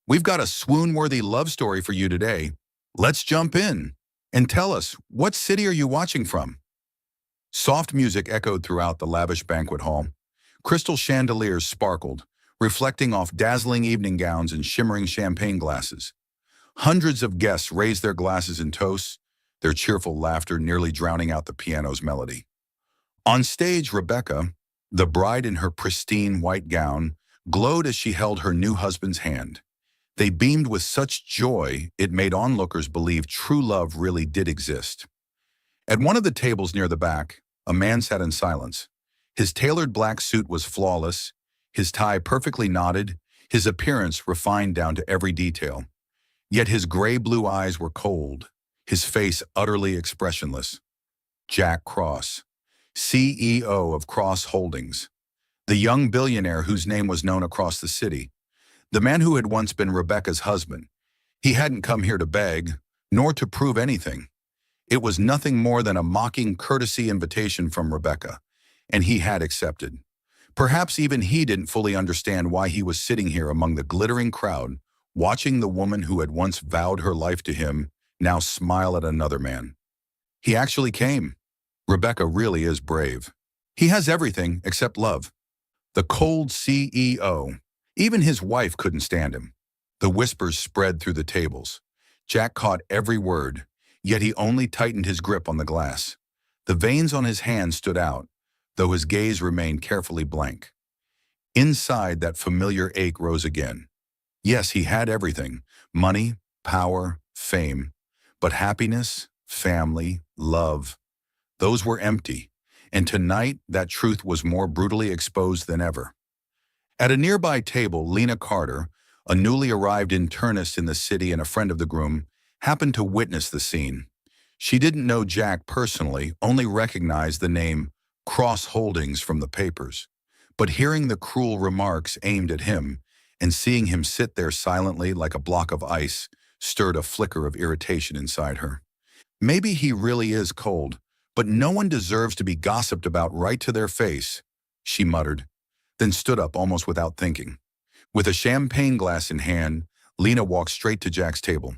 We've got a swoon-worthy love story for you today. Let's jump in and tell us, what city are you watching from? Soft music echoed throughout the lavish banquet hall. Crystal chandeliers sparkled, reflecting off dazzling evening gowns and shimmering champagne glasses. Hundreds of guests raised their glasses in toasts, their cheerful laughter nearly drowning out the piano's melody. On stage, Rebecca, the bride in her pristine white gown, glowed as she held her new husband's hand. They beamed with such joy it made onlookers believe true love really did exist. At one of the tables near the back, a man sat in silence. His tailored black suit was flawless, his tie perfectly knotted, his appearance refined down to every detail. Yet his gray-blue eyes were cold, his face utterly expressionless. Jack Cross, CEO of Cross Holdings, the young billionaire whose name was known across the city. The man who had once been Rebecca's husband. He hadn't come here to beg, nor to prove anything. It was nothing more than a mocking courtesy invitation from Rebecca, and he had accepted. Perhaps even he didn't fully understand why he was sitting here among the glittering crowd, watching the woman who had once vowed her life to him now smile at another man. He actually came. Rebecca really is brave. He has everything except love. The cold CEO. Even his wife couldn't stand him. The whispers spread through the tables. Jack caught every word, yet he only tightened his grip on the glass. The veins on his hand stood out, though his gaze remained carefully blank. Inside, that familiar ache rose again. Yes, he had everything: money, power, fame. But happiness, family, love, those were empty. And tonight, that truth was more brutally exposed than ever. At a nearby table, Lena Carter, a newly arrived internist in the city and a friend of the groom, happened to witness the scene. She didn't know Jack personally, only recognized the name Cross Holdings from the papers. But hearing the cruel remarks aimed at him and seeing him sit there silently like a block of ice stirred a flicker of irritation inside her. Maybe he really is cold, but no one deserves to be gossiped about right to their face, she muttered, then stood up almost without thinking. With a champagne glass in hand, Lena walked straight to Jack's table.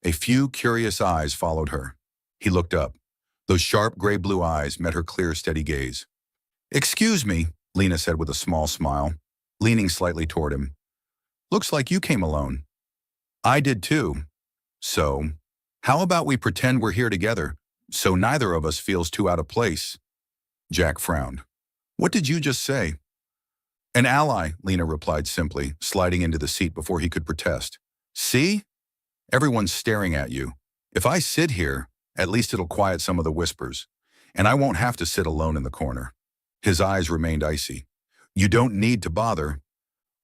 A few curious eyes followed her. He looked up. Those sharp gray-blue eyes met her clear, steady gaze. "Excuse me," Lena said with a small smile, leaning slightly toward him. "Looks like you came alone." "I did too. So, how about we pretend we're here together, so neither of us feels too out of place?" Jack frowned. "What did you just say?" "An ally," Lena replied simply, sliding into the seat before he could protest. "See? Everyone's staring at you. If I sit here, at least it'll quiet some of the whispers, and I won't have to sit alone in the corner." His eyes remained icy. "You don't need to bother."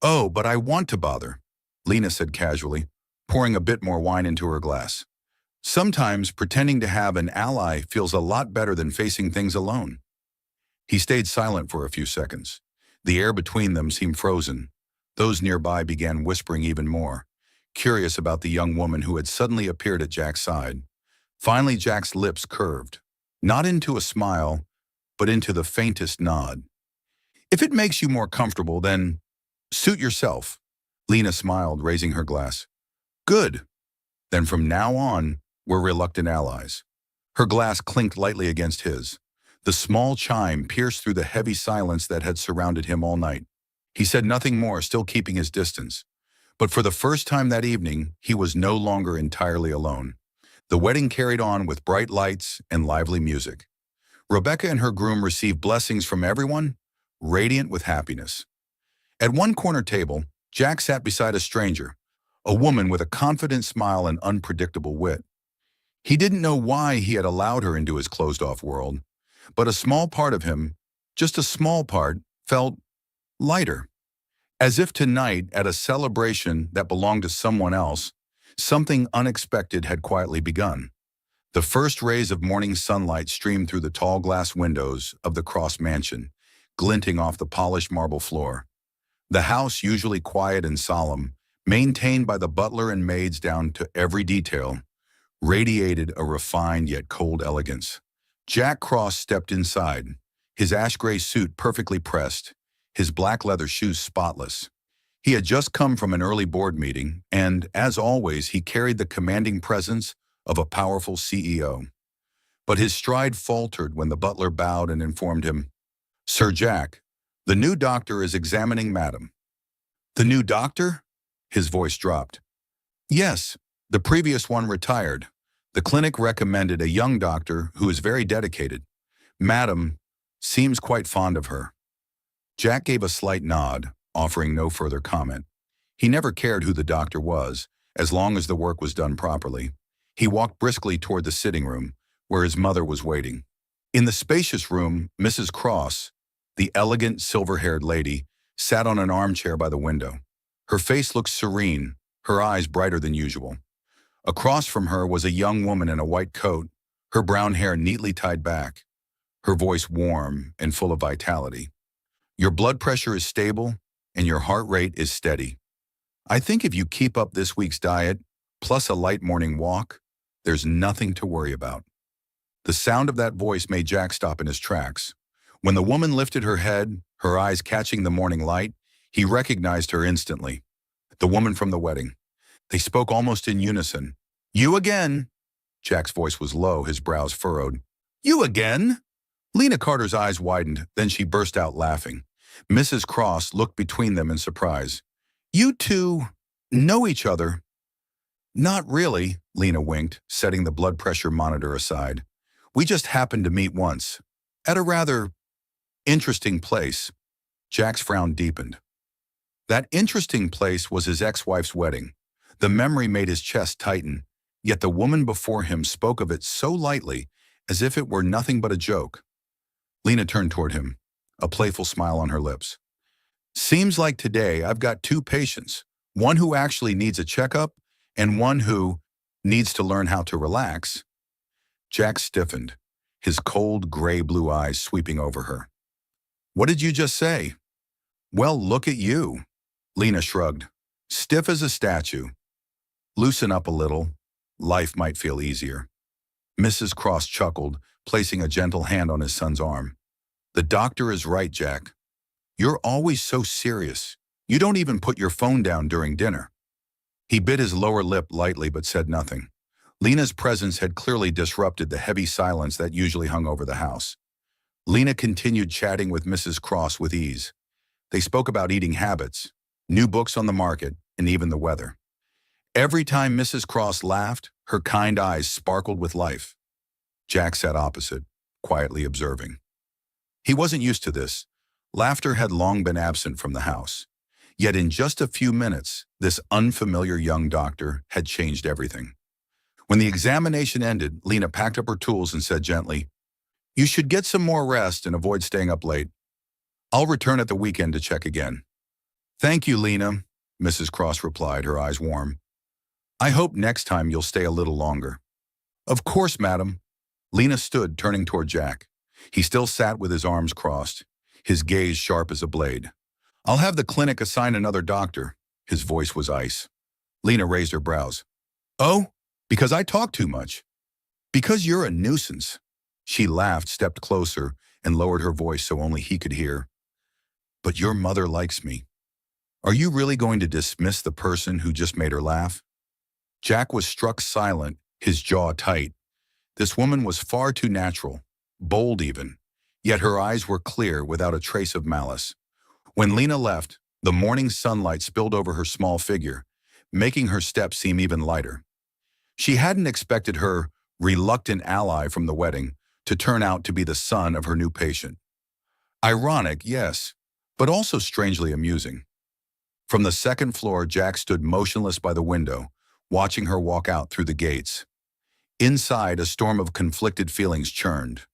"Oh, but I want to bother," Lena said casually, pouring a bit more wine into her glass. "Sometimes pretending to have an ally feels a lot better than facing things alone." He stayed silent for a few seconds. The air between them seemed frozen. Those nearby began whispering even more, curious about the young woman who had suddenly appeared at Jack's side. Finally, Jack's lips curved, not into a smile, but into the faintest nod. "If it makes you more comfortable, then suit yourself." Lena smiled, raising her glass. "Good. Then from now on, we're reluctant allies." Her glass clinked lightly against his. The small chime pierced through the heavy silence that had surrounded him all night. He said nothing more, still keeping his distance. But for the first time that evening, he was no longer entirely alone. The wedding carried on with bright lights and lively music. Rebecca and her groom received blessings from everyone, radiant with happiness. At one corner table, Jack sat beside a stranger, a woman with a confident smile and unpredictable wit. He didn't know why he had allowed her into his closed-off world, but a small part of him, just a small part, felt lighter. As if tonight, at a celebration that belonged to someone else, something unexpected had quietly begun. The first rays of morning sunlight streamed through the tall glass windows of the Cross mansion, glinting off the polished marble floor. The house, usually quiet and solemn, maintained by the butler and maids down to every detail, radiated a refined yet cold elegance. Jack Cross stepped inside, his ash-gray suit perfectly pressed, his black leather shoes spotless. He had just come from an early board meeting, and, as always, he carried the commanding presence of a powerful CEO. But his stride faltered when the butler bowed and informed him, "Sir Jack, the new doctor is examining Madam." "The new doctor?" His voice dropped. "Yes, the previous one retired. The clinic recommended a young doctor who is very dedicated. Madam seems quite fond of her." Jack gave a slight nod, offering no further comment. He never cared who the doctor was, as long as the work was done properly. He walked briskly toward the sitting room, where his mother was waiting. In the spacious room, Mrs. Cross, the elegant silver-haired lady, sat on an armchair by the window. Her face looked serene, her eyes brighter than usual. Across from her was a young woman in a white coat, her brown hair neatly tied back, her voice warm and full of vitality. "Your blood pressure is stable, and your heart rate is steady. I think if you keep up this week's diet, plus a light morning walk, there's nothing to worry about." The sound of that voice made Jack stop in his tracks. When the woman lifted her head, her eyes catching the morning light, he recognized her instantly. The woman from the wedding. They spoke almost in unison. "You again." Jack's voice was low, his brows furrowed. "You again?" Lena Carter's eyes widened, then she burst out laughing. Mrs. Cross looked between them in surprise. "You two know each other?" "Not really," Lena winked, setting the blood pressure monitor aside. "We just happened to meet once, at a rather interesting place." Jack's frown deepened. That interesting place was his ex-wife's wedding. The memory made his chest tighten, yet the woman before him spoke of it so lightly, as if it were nothing but a joke. Lena turned toward him, a playful smile on her lips. "Seems like today I've got two patients, one who actually needs a checkup and one who needs to learn how to relax." Jack stiffened, his cold gray blue eyes sweeping over her. "What did you just say?" "Well, look at you." Lena shrugged. "Stiff as a statue. Loosen up a little. Life might feel easier." Mrs. Cross chuckled, placing a gentle hand on his son's arm. "The doctor is right, Jack. You're always so serious. You don't even put your phone down during dinner." He bit his lower lip lightly but said nothing. Lena's presence had clearly disrupted the heavy silence that usually hung over the house. Lena continued chatting with Mrs. Cross with ease. They spoke about eating habits, new books on the market, and even the weather. Every time Mrs. Cross laughed, her kind eyes sparkled with life. Jack sat opposite, quietly observing. He wasn't used to this. Laughter had long been absent from the house. Yet in just a few minutes, this unfamiliar young doctor had changed everything. When the examination ended, Lena packed up her tools and said gently, "You should get some more rest and avoid staying up late. I'll return at the weekend to check again." "Thank you, Lena," Mrs. Cross replied, her eyes warm. "I hope next time you'll stay a little longer." "Of course, madam." Lena stood, turning toward Jack. He still sat with his arms crossed, his gaze sharp as a blade. "I'll have the clinic assign another doctor." His voice was ice. Lena raised her brows. "Oh, because I talk too much." "Because you're a nuisance." She laughed, stepped closer, and lowered her voice so only he could hear. "But your mother likes me. Are you really going to dismiss the person who just made her laugh?" Jack was struck silent, his jaw tight. This woman was far too natural, bold even, yet her eyes were clear without a trace of malice. When Lena left, the morning sunlight spilled over her small figure, making her steps seem even lighter. She hadn't expected her reluctant ally from the wedding to turn out to be the son of her new patient. Ironic, yes, but also strangely amusing. From the second floor, Jack stood motionless by the window, watching her walk out through the gates. Inside, a storm of conflicted feelings churned.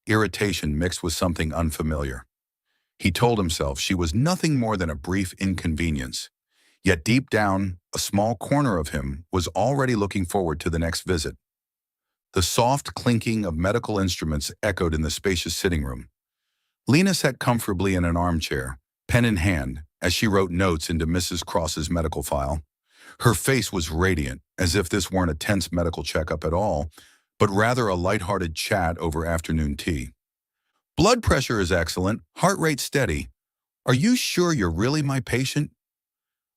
Irritation mixed with something unfamiliar. He told himself she was nothing more than a brief inconvenience. Yet deep down, a small corner of him was already looking forward to the next visit. The soft clinking of medical instruments echoed in the spacious sitting room. Lena sat comfortably in an armchair, pen in hand, as she wrote notes into Mrs. Cross's medical file. Her face was radiant, as if this weren't a tense medical checkup at all, but rather a light-hearted chat over afternoon tea. "Blood pressure is excellent, heart rate steady. Are you sure you're really my patient?"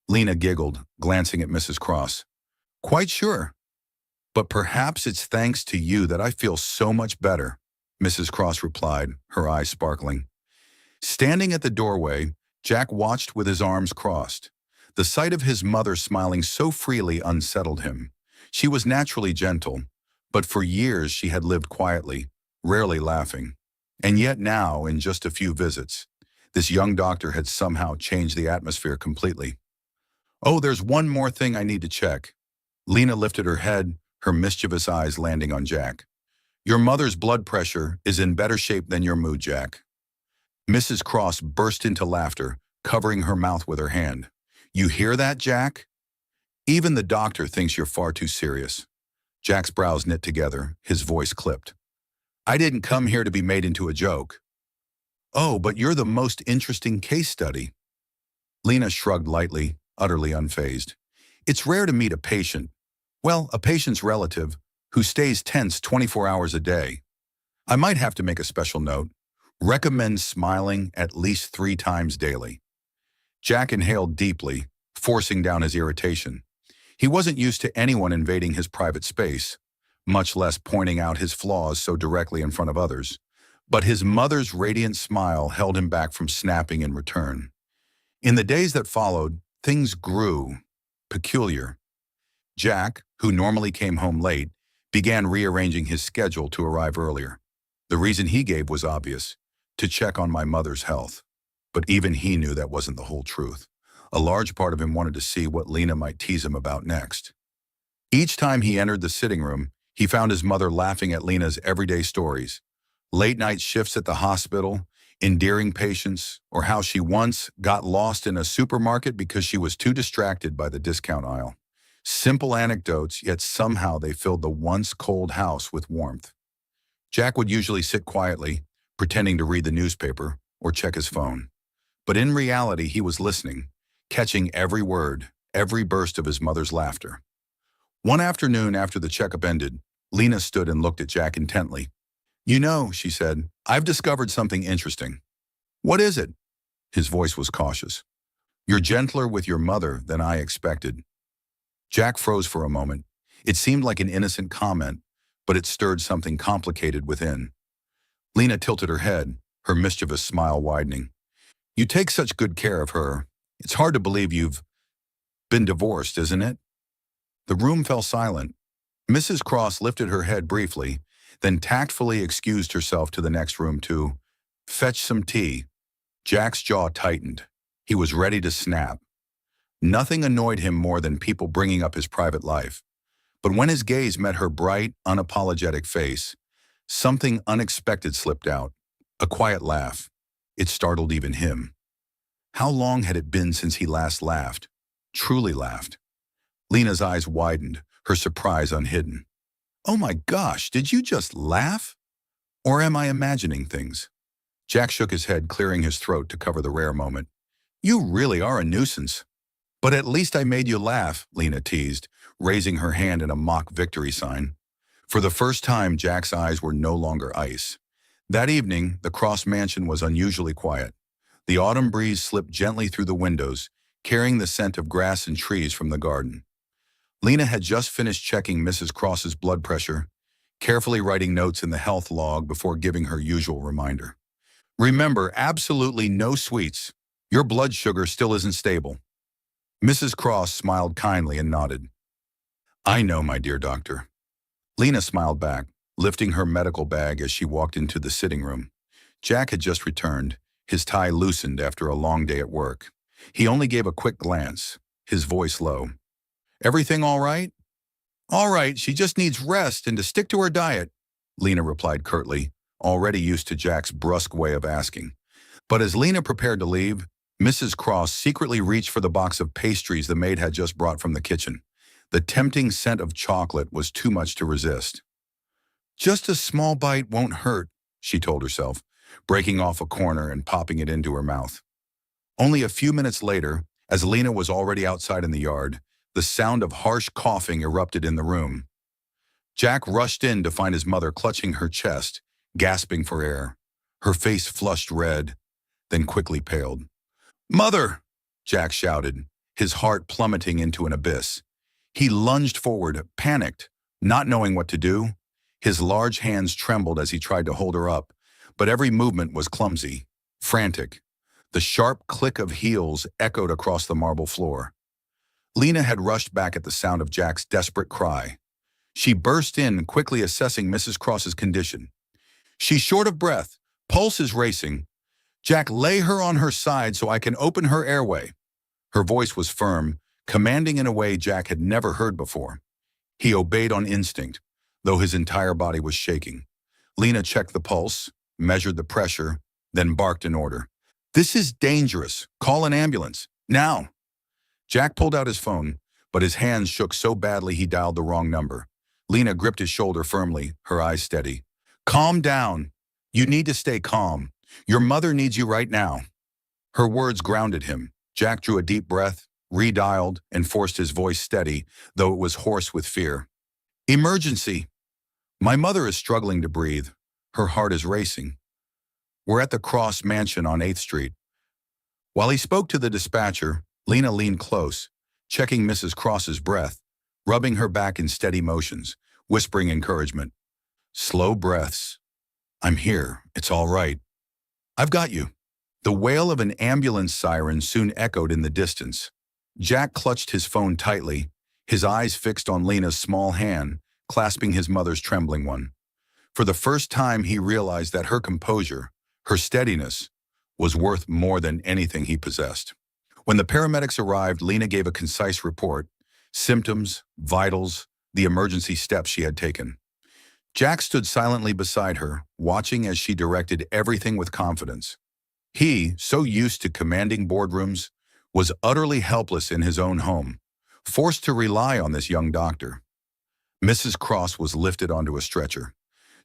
Lena giggled, glancing at Mrs. Cross. Quite sure. But perhaps it's thanks to you that I feel so much better, Mrs. Cross replied, her eyes sparkling. Standing at the doorway, Jack watched with his arms crossed. The sight of his mother smiling so freely unsettled him. She was naturally gentle, but for years she had lived quietly, rarely laughing. And yet now, in just a few visits, this young doctor had somehow changed the atmosphere completely. Oh, there's one more thing I need to check. Lena lifted her head, her mischievous eyes landing on Jack. Your mother's blood pressure is in better shape than your mood, Jack. Mrs. Cross burst into laughter, covering her mouth with her hand. You hear that, Jack? Even the doctor thinks you're far too serious. Jack's brows knit together, his voice clipped. I didn't come here to be made into a joke. Oh, but you're the most interesting case study. Lena shrugged lightly, utterly unfazed. It's rare to meet a patient, well, a patient's relative, who stays tense 24 hours a day. I might have to make a special note. Recommend smiling at least 3 times daily. Jack inhaled deeply, forcing down his irritation. He wasn't used to anyone invading his private space, much less pointing out his flaws so directly in front of others. But his mother's radiant smile held him back from snapping in return. In the days that followed, things grew peculiar. Jack, who normally came home late, began rearranging his schedule to arrive earlier. The reason he gave was obvious, to check on my mother's health. But even he knew that wasn't the whole truth. A large part of him wanted to see what Lena might tease him about next. Each time he entered the sitting room, he found his mother laughing at Lena's everyday stories. Late-night shifts at the hospital, endearing patients, or how she once got lost in a supermarket because she was too distracted by the discount aisle. Simple anecdotes, yet somehow they filled the once cold house with warmth. Jack would usually sit quietly, pretending to read the newspaper or check his phone. But in reality, he was listening, catching every word, every burst of his mother's laughter. One afternoon after the checkup ended, Lena stood and looked at Jack intently. You know, she said, I've discovered something interesting. What is it? His voice was cautious. You're gentler with your mother than I expected. Jack froze for a moment. It seemed like an innocent comment, but it stirred something complicated within. Lena tilted her head, her mischievous smile widening. You take such good care of her. It's hard to believe you've been divorced, isn't it? The room fell silent. Mrs. Cross lifted her head briefly, then tactfully excused herself to the next room to fetch some tea. Jack's jaw tightened. He was ready to snap. Nothing annoyed him more than people bringing up his private life. But when his gaze met her bright, unapologetic face, something unexpected slipped out. A quiet laugh. It startled even him. How long had it been since he last laughed? Truly laughed. Lena's eyes widened, her surprise unhidden. Oh my gosh, did you just laugh? Or am I imagining things? Jack shook his head, clearing his throat to cover the rare moment. You really are a nuisance. But at least I made you laugh, Lena teased, raising her hand in a mock victory sign. For the first time, Jack's eyes were no longer ice. That evening, the Cross mansion was unusually quiet. The autumn breeze slipped gently through the windows, carrying the scent of grass and trees from the garden. Lena had just finished checking Mrs. Cross's blood pressure, carefully writing notes in the health log before giving her usual reminder. Remember, absolutely no sweets. Your blood sugar still isn't stable. Mrs. Cross smiled kindly and nodded. I know, my dear doctor. Lena smiled back, lifting her medical bag as she walked into the sitting room. Jack had just returned, his tie loosened after a long day at work. He only gave a quick glance, his voice low. Everything all right? All right, she just needs rest and to stick to her diet, Lena replied curtly, already used to Jack's brusque way of asking. But as Lena prepared to leave, Mrs. Cross secretly reached for the box of pastries the maid had just brought from the kitchen. The tempting scent of chocolate was too much to resist. Just a small bite won't hurt, she told herself, breaking off a corner and popping it into her mouth. Only a few minutes later, as Lena was already outside in the yard, the sound of harsh coughing erupted in the room. Jack rushed in to find his mother clutching her chest, gasping for air. Her face flushed red, then quickly paled. Mother! Jack shouted, his heart plummeting into an abyss. He lunged forward, panicked, not knowing what to do. His large hands trembled as he tried to hold her up, but every movement was clumsy, frantic. The sharp click of heels echoed across the marble floor. Lena had rushed back at the sound of Jack's desperate cry. She burst in, quickly assessing Mrs. Cross's condition. "She's short of breath. Pulse is racing. Jack, lay her on her side so I can open her airway." Her voice was firm, commanding in a way Jack had never heard before. He obeyed on instinct, though his entire body was shaking. Lena checked the pulse, measured the pressure, then barked an order. "This is dangerous. Call an ambulance. Now." Jack pulled out his phone, but his hands shook so badly he dialed the wrong number. Lena gripped his shoulder firmly, her eyes steady. "Calm down. You need to stay calm. Your mother needs you right now." Her words grounded him. Jack drew a deep breath, redialed, and forced his voice steady, though it was hoarse with fear. "Emergency. My mother is struggling to breathe. Her heart is racing. We're at the Cross Mansion on 8th Street. While he spoke to the dispatcher, Lena leaned close, checking Mrs. Cross's breath, rubbing her back in steady motions, whispering encouragement. "Slow breaths. I'm here. It's all right. I've got you." The wail of an ambulance siren soon echoed in the distance. Jack clutched his phone tightly, his eyes fixed on Lena's small hand, clasping his mother's trembling one. For the first time, he realized that her composure, her steadiness, was worth more than anything he possessed. When the paramedics arrived, Lena gave a concise report: symptoms, vitals, the emergency steps she had taken. Jack stood silently beside her, watching as she directed everything with confidence. He, so used to commanding boardrooms, was utterly helpless in his own home, forced to rely on this young doctor. Mrs. Cross was lifted onto a stretcher.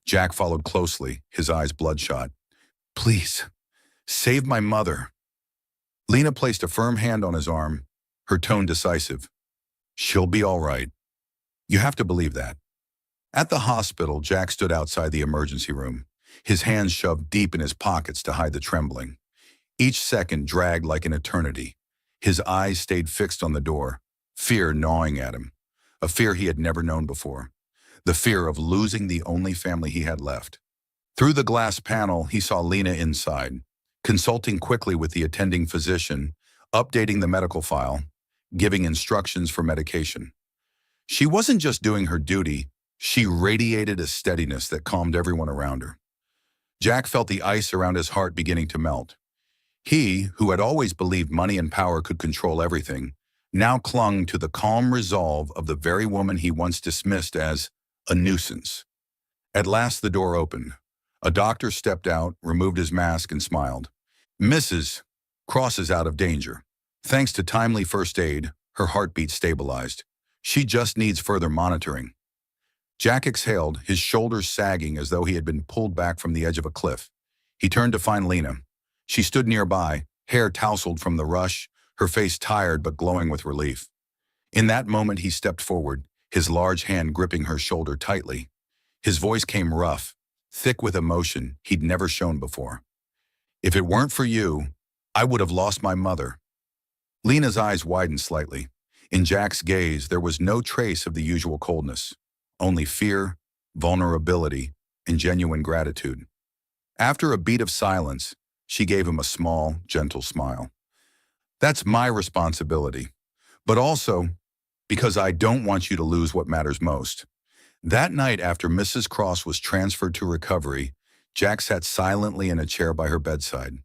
Jack followed closely, his eyes bloodshot. "Please, save my mother." Lena placed a firm hand on his arm, her tone decisive. "She'll be all right. You have to believe that." At the hospital, Jack stood outside the emergency room, his hands shoved deep in his pockets to hide the trembling. Each second dragged like an eternity. His eyes stayed fixed on the door, fear gnawing at him, a fear he had never known before, the fear of losing the only family he had left. Through the glass panel, he saw Lena inside, consulting quickly with the attending physician, updating the medical file, giving instructions for medication. She wasn't just doing her duty, she radiated a steadiness that calmed everyone around her. Jack felt the ice around his heart beginning to melt. He, who had always believed money and power could control everything, now clung to the calm resolve of the very woman he once dismissed as a nuisance. At last the door opened. A doctor stepped out, removed his mask, and smiled. "Mrs. Cross is out of danger. Thanks to timely first aid, her heartbeat stabilized. She just needs further monitoring." Jack exhaled, his shoulders sagging as though he had been pulled back from the edge of a cliff. He turned to find Lena. She stood nearby, hair tousled from the rush, her face tired but glowing with relief. In that moment, he stepped forward, his large hand gripping her shoulder tightly. His voice came rough, thick with emotion he'd never shown before. "If it weren't for you, I would have lost my mother." Lena's eyes widened slightly. In Jack's gaze, there was no trace of the usual coldness, only fear, vulnerability, and genuine gratitude. After a beat of silence, she gave him a small, gentle smile. "That's my responsibility, but also because I don't want you to lose what matters most." That night, after Mrs. Cross was transferred to recovery, Jack sat silently in a chair by her bedside,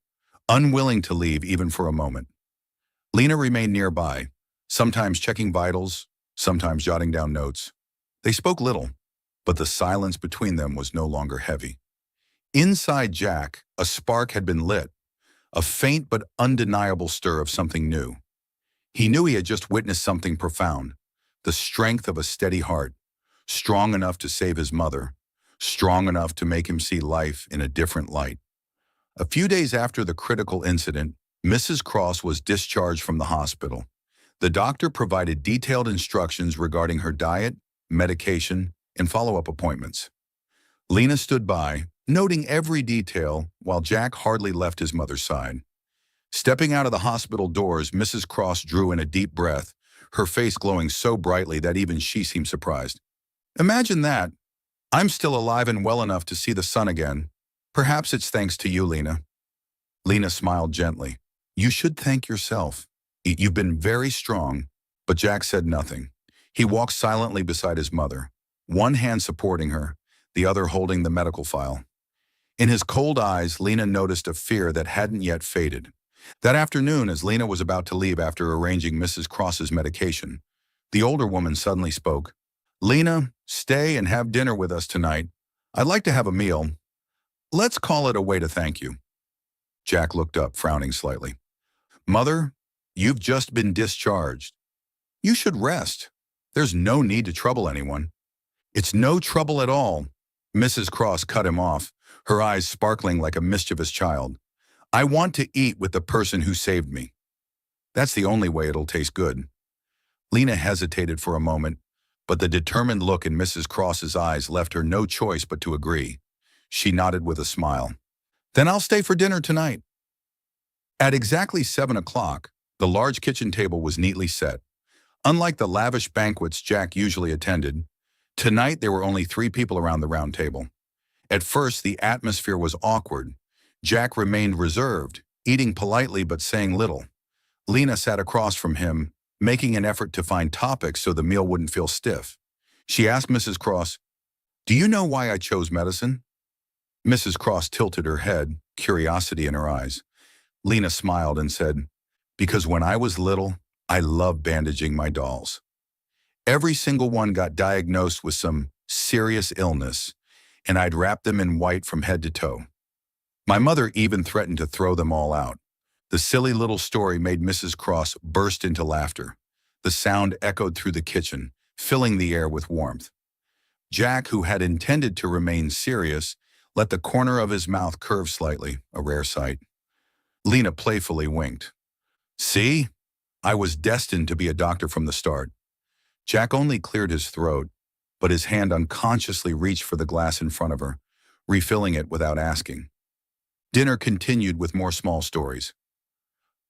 unwilling to leave even for a moment. Lena remained nearby, sometimes checking vitals, sometimes jotting down notes. They spoke little, but the silence between them was no longer heavy. Inside Jack, a spark had been lit, a faint but undeniable stir of something new. He knew he had just witnessed something profound, the strength of a steady heart, strong enough to save his mother, strong enough to make him see life in a different light. A few days after the critical incident, Mrs. Cross was discharged from the hospital. The doctor provided detailed instructions regarding her diet, medication, and follow-up appointments. Lena stood by, noting every detail, while Jack hardly left his mother's side. Stepping out of the hospital doors, Mrs. Cross drew in a deep breath, her face glowing so brightly that even she seemed surprised. Imagine that. I'm still alive and well enough to see the sun again. Perhaps it's thanks to you, Lena. Lena smiled gently. You should thank yourself. You've been very strong. But Jack said nothing. He walked silently beside his mother, one hand supporting her, the other holding the medical file. In his cold eyes, Lena noticed a fear that hadn't yet faded. That afternoon, as Lena was about to leave after arranging Mrs. Cross's medication, the older woman suddenly spoke. Lena, stay and have dinner with us tonight. I'd like to have a meal. Let's call it a way to thank you. Jack looked up, frowning slightly. Mother, you've just been discharged. You should rest. There's no need to trouble anyone. It's no trouble at all. Mrs. Cross cut him off, her eyes sparkling like a mischievous child. I want to eat with the person who saved me. That's the only way it'll taste good. Lena hesitated for a moment, but the determined look in Mrs. Cross's eyes left her no choice but to agree. She nodded with a smile. Then I'll stay for dinner tonight. At exactly 7 o'clock, the large kitchen table was neatly set. Unlike the lavish banquets Jack usually attended, tonight there were only 3 people around the round table. At first, the atmosphere was awkward. Jack remained reserved, eating politely but saying little. Lena sat across from him, making an effort to find topics so the meal wouldn't feel stiff. She asked Mrs. Cross, "Do you know why I chose medicine?" Mrs. Cross tilted her head, curiosity in her eyes. Lena smiled and said, "Because when I was little, I loved bandaging my dolls. Every single one got diagnosed with some serious illness, and I'd wrap them in white from head to toe. My mother even threatened to throw them all out." The silly little story made Mrs. Cross burst into laughter. The sound echoed through the kitchen, filling the air with warmth. Jack, who had intended to remain serious, let the corner of his mouth curve slightly, a rare sight. Lena playfully winked. See? I was destined to be a doctor from the start. Jack only cleared his throat, but his hand unconsciously reached for the glass in front of her, refilling it without asking. Dinner continued with more small stories.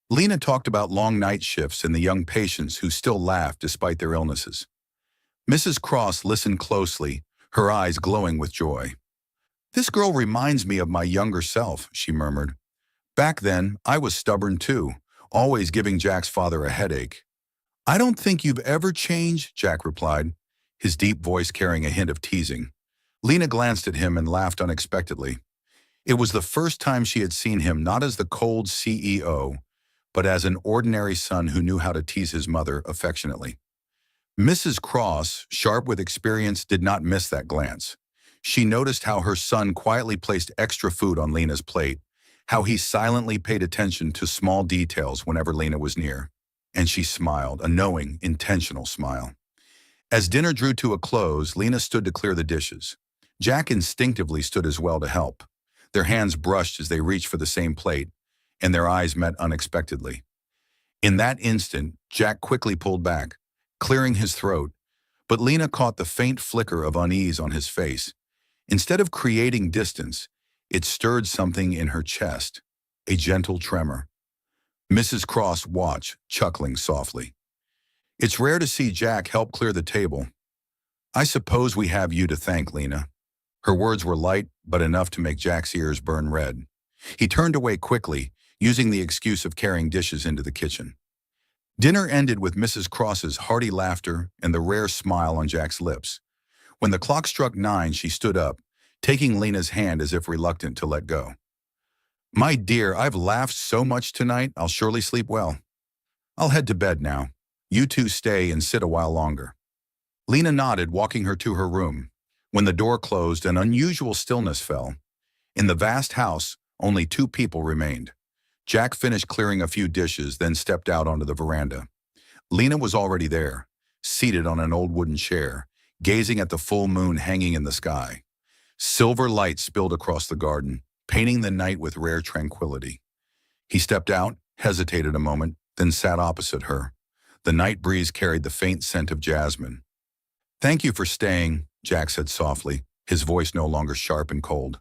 Lena talked about long night shifts and the young patients who still laughed despite their illnesses. Mrs. Cross listened closely, her eyes glowing with joy. This girl reminds me of my younger self, she murmured. Back then, I was stubborn too, always giving Jack's father a headache. I don't think you've ever changed, Jack replied, his deep voice carrying a hint of teasing. Lena glanced at him and laughed unexpectedly. It was the first time she had seen him not as the cold CEO, but as an ordinary son who knew how to tease his mother affectionately. Mrs. Cross, sharp with experience, did not miss that glance. She noticed how her son quietly placed extra food on Lena's plate, how he silently paid attention to small details whenever Lena was near. And she smiled, a knowing, intentional smile. As dinner drew to a close, Lena stood to clear the dishes. Jack instinctively stood as well to help. Their hands brushed as they reached for the same plate, and their eyes met unexpectedly. In that instant, Jack quickly pulled back, clearing his throat, but Lena caught the faint flicker of unease on his face. Instead of creating distance, it stirred something in her chest, a gentle tremor. Mrs. Cross watched, chuckling softly. It's rare to see Jack help clear the table. I suppose we have you to thank, Lena. Her words were light, but enough to make Jack's ears burn red. He turned away quickly, using the excuse of carrying dishes into the kitchen. Dinner ended with Mrs. Cross's hearty laughter and the rare smile on Jack's lips. When the clock struck 9, she stood up, taking Lena's hand as if reluctant to let go. My dear, I've laughed so much tonight, I'll surely sleep well. I'll head to bed now. You two stay and sit a while longer. Lena nodded, walking her to her room. When the door closed, an unusual stillness fell. In the vast house, only 2 people remained. Jack finished clearing a few dishes, then stepped out onto the veranda. Lena was already there, seated on an old wooden chair, gazing at the full moon hanging in the sky. Silver light spilled across the garden, painting the night with rare tranquility. He stepped out, hesitated a moment, then sat opposite her. The night breeze carried the faint scent of jasmine. Thank you for staying, Jack said softly, his voice no longer sharp and cold.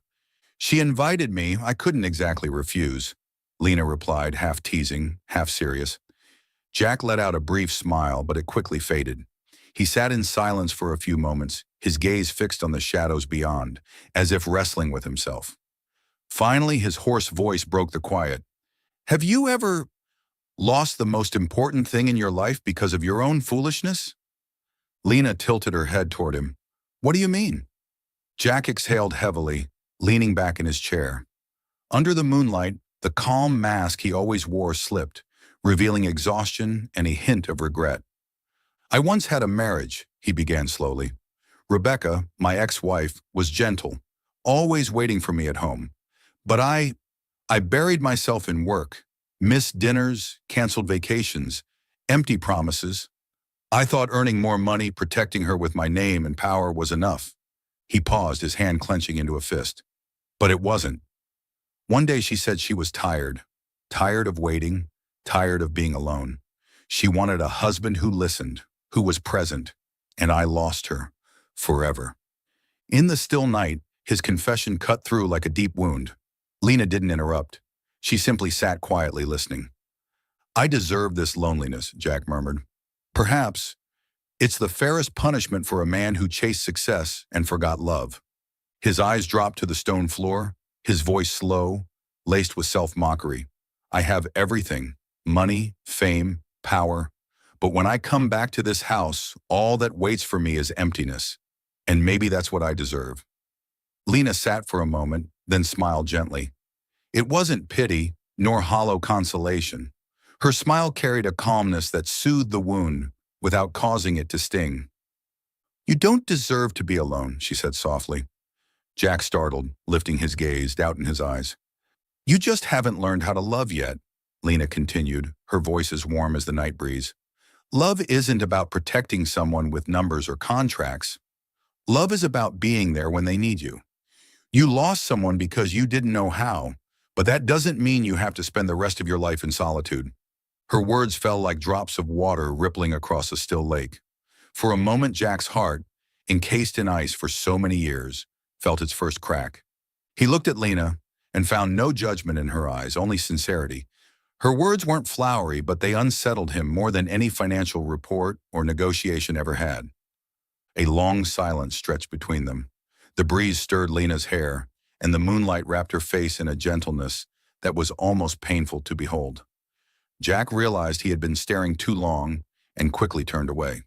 She invited me, I couldn't exactly refuse. Lena replied, half teasing, half serious. Jack let out a brief smile, but it quickly faded. He sat in silence for a few moments, his gaze fixed on the shadows beyond, as if wrestling with himself. Finally, his hoarse voice broke the quiet. Have you ever lost the most important thing in your life because of your own foolishness? Lena tilted her head toward him. What do you mean? Jack exhaled heavily, leaning back in his chair. Under the moonlight, the calm mask he always wore slipped, revealing exhaustion and a hint of regret. I once had a marriage, he began slowly. Rebecca, my ex-wife, was gentle, always waiting for me at home. But I buried myself in work, missed dinners, canceled vacations, empty promises. I thought earning more money, protecting her with my name and power was enough. He paused, his hand clenching into a fist. But it wasn't. One day she said she was tired of waiting, tired of being alone. She wanted a husband who listened, who was present, and I lost her, forever. In the still night, his confession cut through like a deep wound. Lena didn't interrupt. She simply sat quietly listening. I deserve this loneliness, Jack murmured. Perhaps it's the fairest punishment for a man who chased success and forgot love. His eyes dropped to the stone floor, his voice slow, laced with self-mockery. I have everything, money, fame, power. But when I come back to this house, all that waits for me is emptiness. And maybe that's what I deserve. Lena sat for a moment, then smiled gently. It wasn't pity, nor hollow consolation. Her smile carried a calmness that soothed the wound without causing it to sting. You don't deserve to be alone, she said softly. Jack startled, lifting his gaze, doubt in his eyes. You just haven't learned how to love yet, Lena continued, her voice as warm as the night breeze. Love isn't about protecting someone with numbers or contracts. Love is about being there when they need you. You lost someone because you didn't know how, but that doesn't mean you have to spend the rest of your life in solitude. Her words fell like drops of water rippling across a still lake. For a moment, Jack's heart, encased in ice for so many years, felt its first crack. He looked at Lena and found no judgment in her eyes, only sincerity. Her words weren't flowery, but they unsettled him more than any financial report or negotiation ever had. A long silence stretched between them. The breeze stirred Lena's hair, and the moonlight wrapped her face in a gentleness that was almost painful to behold. Jack realized he had been staring too long and quickly turned away.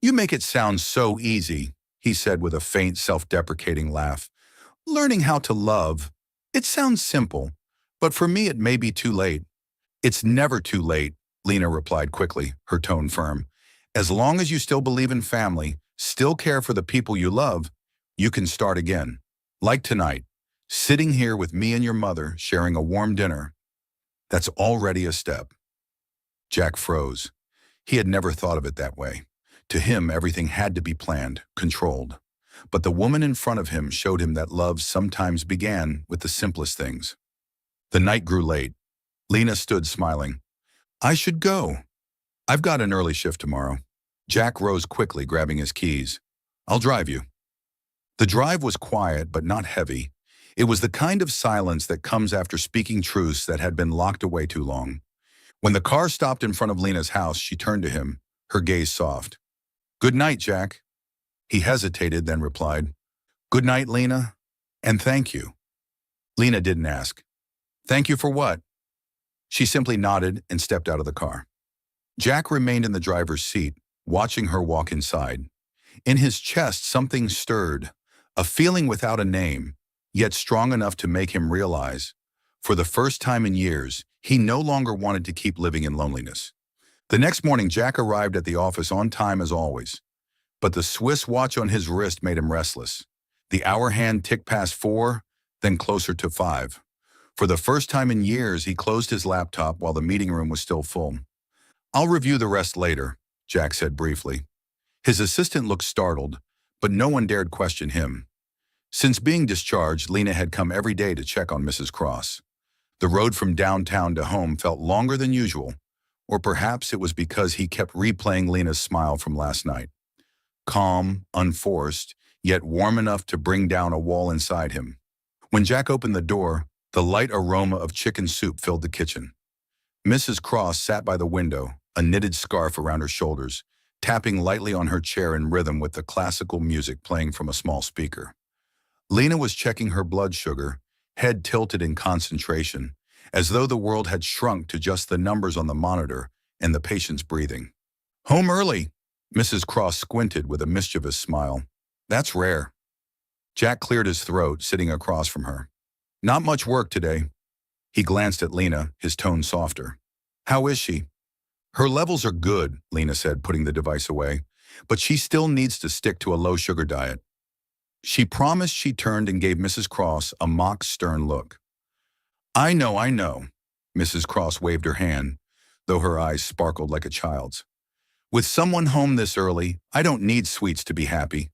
You make it sound so easy, he said with a faint, self-deprecating laugh. Learning how to love, it sounds simple, but for me it may be too late. It's never too late, Lena replied quickly, her tone firm. As long as you still believe in family, still care for the people you love, you can start again. Like tonight, sitting here with me and your mother, sharing a warm dinner. That's already a step. Jack froze. He had never thought of it that way. To him, everything had to be planned, controlled. But the woman in front of him showed him that love sometimes began with the simplest things. The night grew late. Lena stood smiling. I should go. I've got an early shift tomorrow. Jack rose quickly, grabbing his keys. I'll drive you. The drive was quiet, but not heavy. It was the kind of silence that comes after speaking truths that had been locked away too long. When the car stopped in front of Lena's house, she turned to him, her gaze soft. Good night, Jack. He hesitated, then replied, Good night, Lena, and thank you. Lena didn't ask. Thank you for what? She simply nodded and stepped out of the car. Jack remained in the driver's seat, watching her walk inside. In his chest, something stirred, a feeling without a name, yet strong enough to make him realize, for the first time in years, he no longer wanted to keep living in loneliness. The next morning, Jack arrived at the office on time as always, but the Swiss watch on his wrist made him restless. The hour hand ticked past 4, then closer to 5. For the first time in years, he closed his laptop while the meeting room was still full. I'll review the rest later, Jack said briefly. His assistant looked startled, but no one dared question him. Since being discharged, Lena had come every day to check on Mrs. Cross. The road from downtown to home felt longer than usual, or perhaps it was because he kept replaying Lena's smile from last night. Calm, unforced, yet warm enough to bring down a wall inside him. When Jack opened the door, The light aroma of chicken soup filled the kitchen. Mrs. Cross sat by the window, a knitted scarf around her shoulders, tapping lightly on her chair in rhythm with the classical music playing from a small speaker. Lena was checking her blood sugar, head tilted in concentration, as though the world had shrunk to just the numbers on the monitor and the patient's breathing. "Home early," Mrs. Cross squinted with a mischievous smile. "That's rare." Jack cleared his throat, sitting across from her. "Not much work today." He glanced at Lena, his tone softer. "How is she?" "Her levels are good," Lena said, putting the device away, "but she still needs to stick to a low-sugar diet." She promised. She turned and gave Mrs. Cross a mock stern look. I know," Mrs. Cross waved her hand, though her eyes sparkled like a child's. "With someone home this early, I don't need sweets to be happy."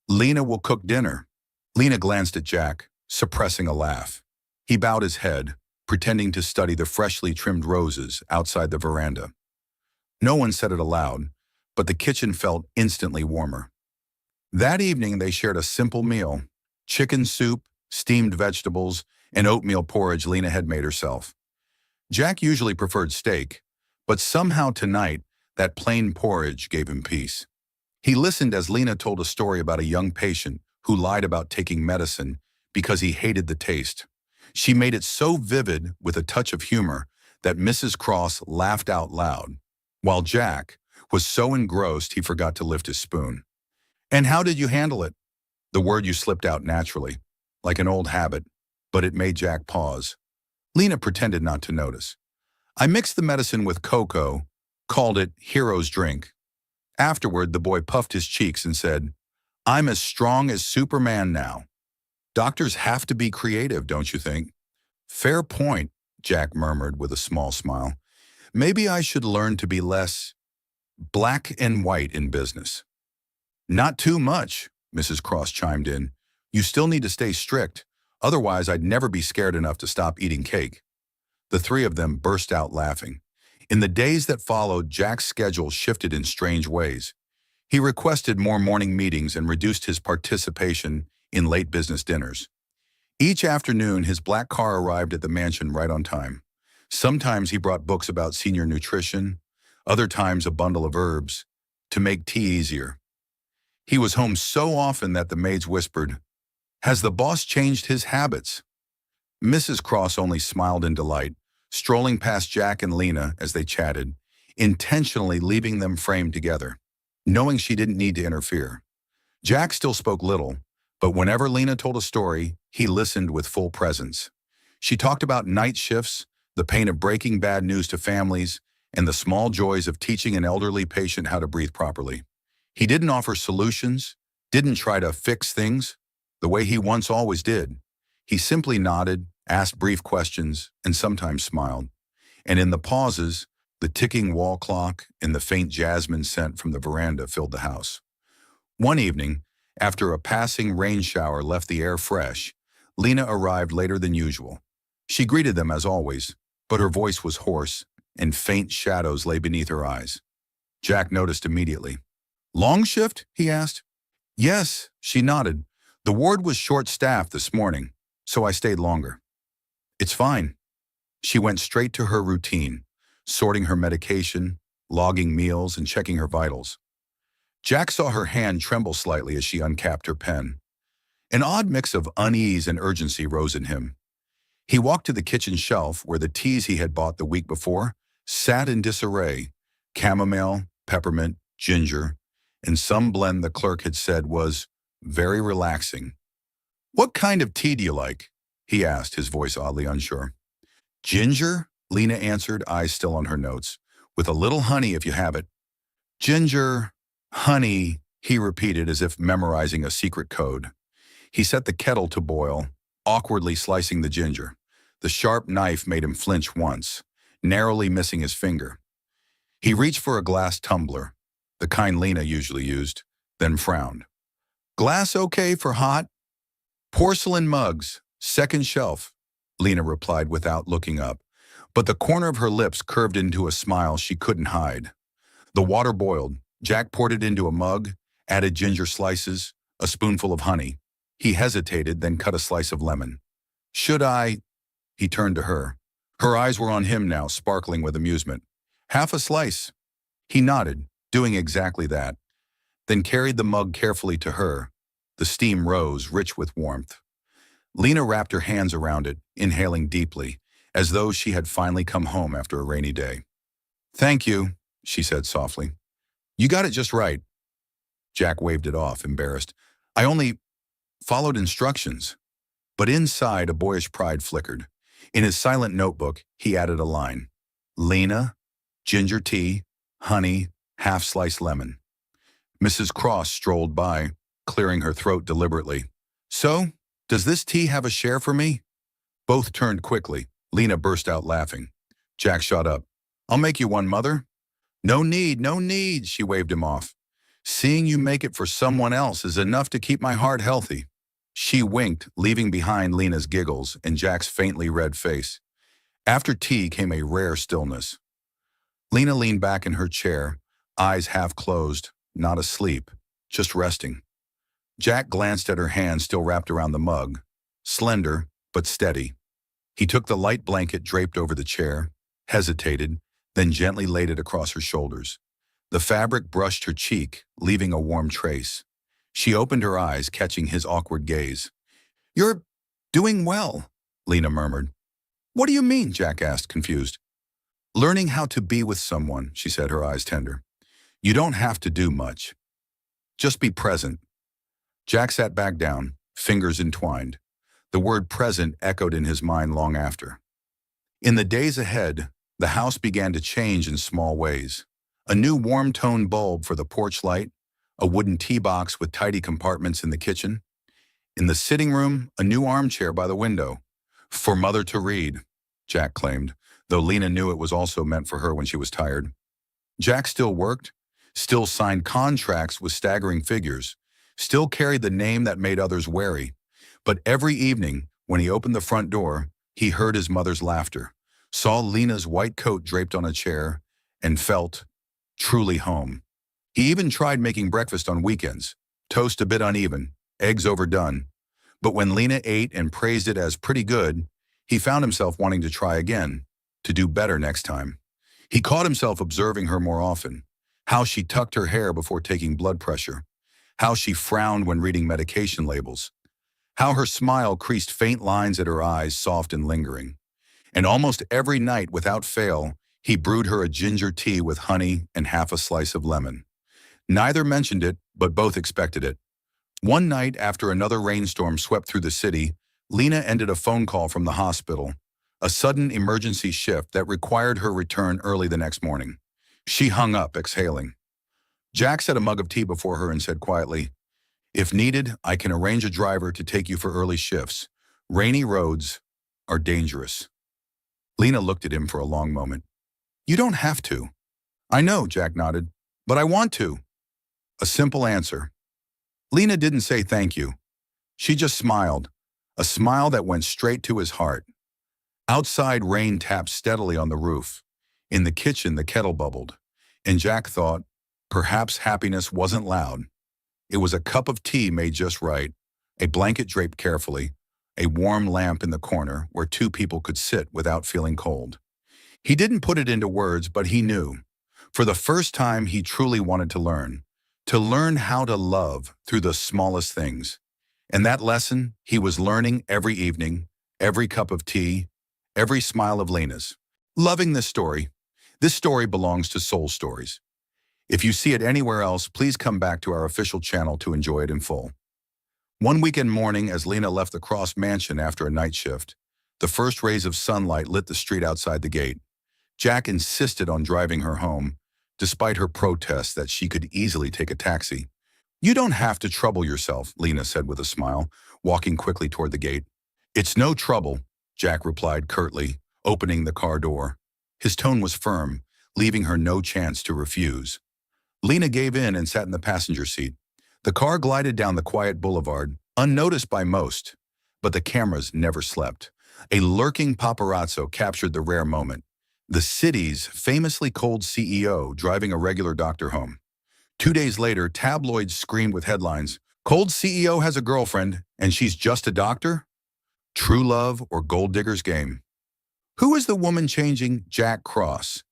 "Lena will cook dinner." Lena glanced at Jack, suppressing a laugh. He bowed his head, pretending to study the freshly trimmed roses outside the veranda. No one said it aloud, but the kitchen felt instantly warmer. That evening they shared a simple meal: chicken soup, steamed vegetables, and oatmeal porridge Lena had made herself. Jack usually preferred steak, but somehow tonight that plain porridge gave him peace. He listened as Lena told a story about a young patient who lied about taking medicine because he hated the taste. She made it so vivid with a touch of humor that Mrs. Cross laughed out loud, while Jack was so engrossed he forgot to lift his spoon. "And how did you handle it?" The word you slipped out naturally, like an old habit, but it made Jack pause. Lena pretended not to notice. "I mixed the medicine with cocoa, called it hero's drink." Afterward, the boy puffed his cheeks and said, "I'm as strong as Superman now." Doctors have to be creative, don't you think? "Fair point," Jack murmured with a small smile. "Maybe I should learn to be less black and white in business." "Not too much," Mrs. Cross chimed in. "You still need to stay strict. Otherwise, I'd never be scared enough to stop eating cake." The three of them burst out laughing. In the days that followed, Jack's schedule shifted in strange ways. He requested more morning meetings and reduced his participation in late business dinners. Each afternoon, his black car arrived at the mansion right on time. Sometimes he brought books about senior nutrition, other times a bundle of herbs, to make tea easier. He was home so often that the maids whispered, "Has the boss changed his habits?" Mrs. Cross only smiled in delight, strolling past Jack and Lena as they chatted, intentionally leaving them framed together, knowing she didn't need to interfere. Jack still spoke little, but whenever Lena told a story, he listened with full presence. She talked about night shifts, the pain of breaking bad news to families, and the small joys of teaching an elderly patient how to breathe properly. He didn't offer solutions, didn't try to fix things the way he once always did. He simply nodded, asked brief questions, and sometimes smiled. And in the pauses, the ticking wall clock and the faint jasmine scent from the veranda filled the house. One evening, after a passing rain shower left the air fresh, Lena arrived later than usual. She greeted them as always, but her voice was hoarse, and faint shadows lay beneath her eyes. Jack noticed immediately. "Long shift?" he asked. "Yes," she nodded. "The ward was short-staffed this morning, so I stayed longer." "It's fine." She went straight to her routine, sorting her medication, logging meals, and checking her vitals. Jack saw her hand tremble slightly as she uncapped her pen. An odd mix of unease and urgency rose in him. He walked to the kitchen shelf where the teas he had bought the week before sat in disarray: chamomile, peppermint, ginger, and some blend the clerk had said was very relaxing. "What kind of tea do you like?" he asked, his voice oddly unsure. "Ginger," Lena answered, eyes still on her notes. "With a little honey if you have it." "Ginger, honey," he repeated as if memorizing a secret code. He set the kettle to boil, awkwardly slicing the ginger. The sharp knife made him flinch once, narrowly missing his finger. He reached for a glass tumbler, the kind Lena usually used, then frowned. "Glass okay for hot?" "Porcelain mugs, second shelf," Lena replied without looking up, but the corner of her lips curved into a smile she couldn't hide. The water boiled. Jack poured it into a mug, added ginger slices, a spoonful of honey. He hesitated, then cut a slice of lemon. "Should I?" He turned to her. Her eyes were on him now, sparkling with amusement. Half a slice. He nodded, doing exactly that, then carried the mug carefully to her. The steam rose, rich with warmth. Lena wrapped her hands around it, inhaling deeply, as though she had finally come home after a rainy day. "Thank you," she said softly. "You got it just right." Jack waved it off, embarrassed. "I only followed instructions." But inside, a boyish pride flickered. In his silent notebook, he added a line. "Lena, ginger tea, honey, half-sliced lemon." Mrs. Cross strolled by, clearing her throat deliberately. "So, does this tea have a share for me?" Both turned quickly. Lena burst out laughing. Jack shot up. "I'll make you one, Mother." "No need, no need," she waved him off. "Seeing you make it for someone else is enough to keep my heart healthy." She winked, leaving behind Lena's giggles and Jack's faintly red face. After tea came a rare stillness. Lena leaned back in her chair, eyes half closed, not asleep, just resting. Jack glanced at her hand still wrapped around the mug, slender but steady. He took the light blanket draped over the chair, hesitated, then gently laid it across her shoulders. The fabric brushed her cheek, leaving a warm trace. She opened her eyes, catching his awkward gaze. "You're doing well," Lena murmured. "What do you mean?" Jack asked, confused. "Learning how to be with someone," she said, her eyes tender. "You don't have to do much. Just be present." Jack sat back down, fingers entwined. The word present echoed in his mind long after. In the days ahead, the house began to change in small ways. A new warm-toned bulb for the porch light, a wooden tea box with tidy compartments in the kitchen. In the sitting room, a new armchair by the window. "For Mother to read," Jack claimed, though Lena knew it was also meant for her when she was tired. Jack still worked, still signed contracts with staggering figures, still carried the name that made others wary. But every evening, when he opened the front door, he heard his mother's laughter, saw Lena's white coat draped on a chair, and felt truly home. He even tried making breakfast on weekends, toast a bit uneven, eggs overdone. But when Lena ate and praised it as pretty good, he found himself wanting to try again, to do better next time. He caught himself observing her more often, how she tucked her hair before taking blood pressure, how she frowned when reading medication labels, how her smile creased faint lines at her eyes, soft and lingering. And almost every night, without fail, he brewed her a ginger tea with honey and half a slice of lemon. Neither mentioned it, but both expected it. One night, after another rainstorm swept through the city, Lena ended a phone call from the hospital, a sudden emergency shift that required her return early the next morning. She hung up, exhaling. Jack set a mug of tea before her and said quietly, "If needed, I can arrange a driver to take you for early shifts. Rainy roads are dangerous." Lena looked at him for a long moment. "You don't have to." "I know," Jack nodded, "but I want to." A simple answer. Lena didn't say thank you. She just smiled, a smile that went straight to his heart. Outside, rain tapped steadily on the roof. In the kitchen, the kettle bubbled. And Jack thought, perhaps happiness wasn't loud. It was a cup of tea made just right, a blanket draped carefully, a warm lamp in the corner where two people could sit without feeling cold. He didn't put it into words, but he knew. For the first time, he truly wanted to learn how to love through the smallest things. And that lesson he was learning every evening, every cup of tea, every smile of Lena's. Loving this story. This story belongs to Soul Stories. If you see it anywhere else, please come back to our official channel to enjoy it in full. One weekend morning, as Lena left the Cross mansion after a night shift, the first rays of sunlight lit the street outside the gate. Jack insisted on driving her home, despite her protests that she could easily take a taxi. "You don't have to trouble yourself," Lena said with a smile, walking quickly toward the gate. "It's no trouble," Jack replied curtly, opening the car door. His tone was firm, leaving her no chance to refuse. Lena gave in and sat in the passenger seat. The car glided down the quiet boulevard, unnoticed by most, but the cameras never slept. A lurking paparazzo captured the rare moment. The city's famously cold CEO driving a regular doctor home. 2 days later, tabloids screamed with headlines, "Cold CEO has a girlfriend, and she's just a doctor? True love or gold digger's game?" Who is the woman changing Jack Cross?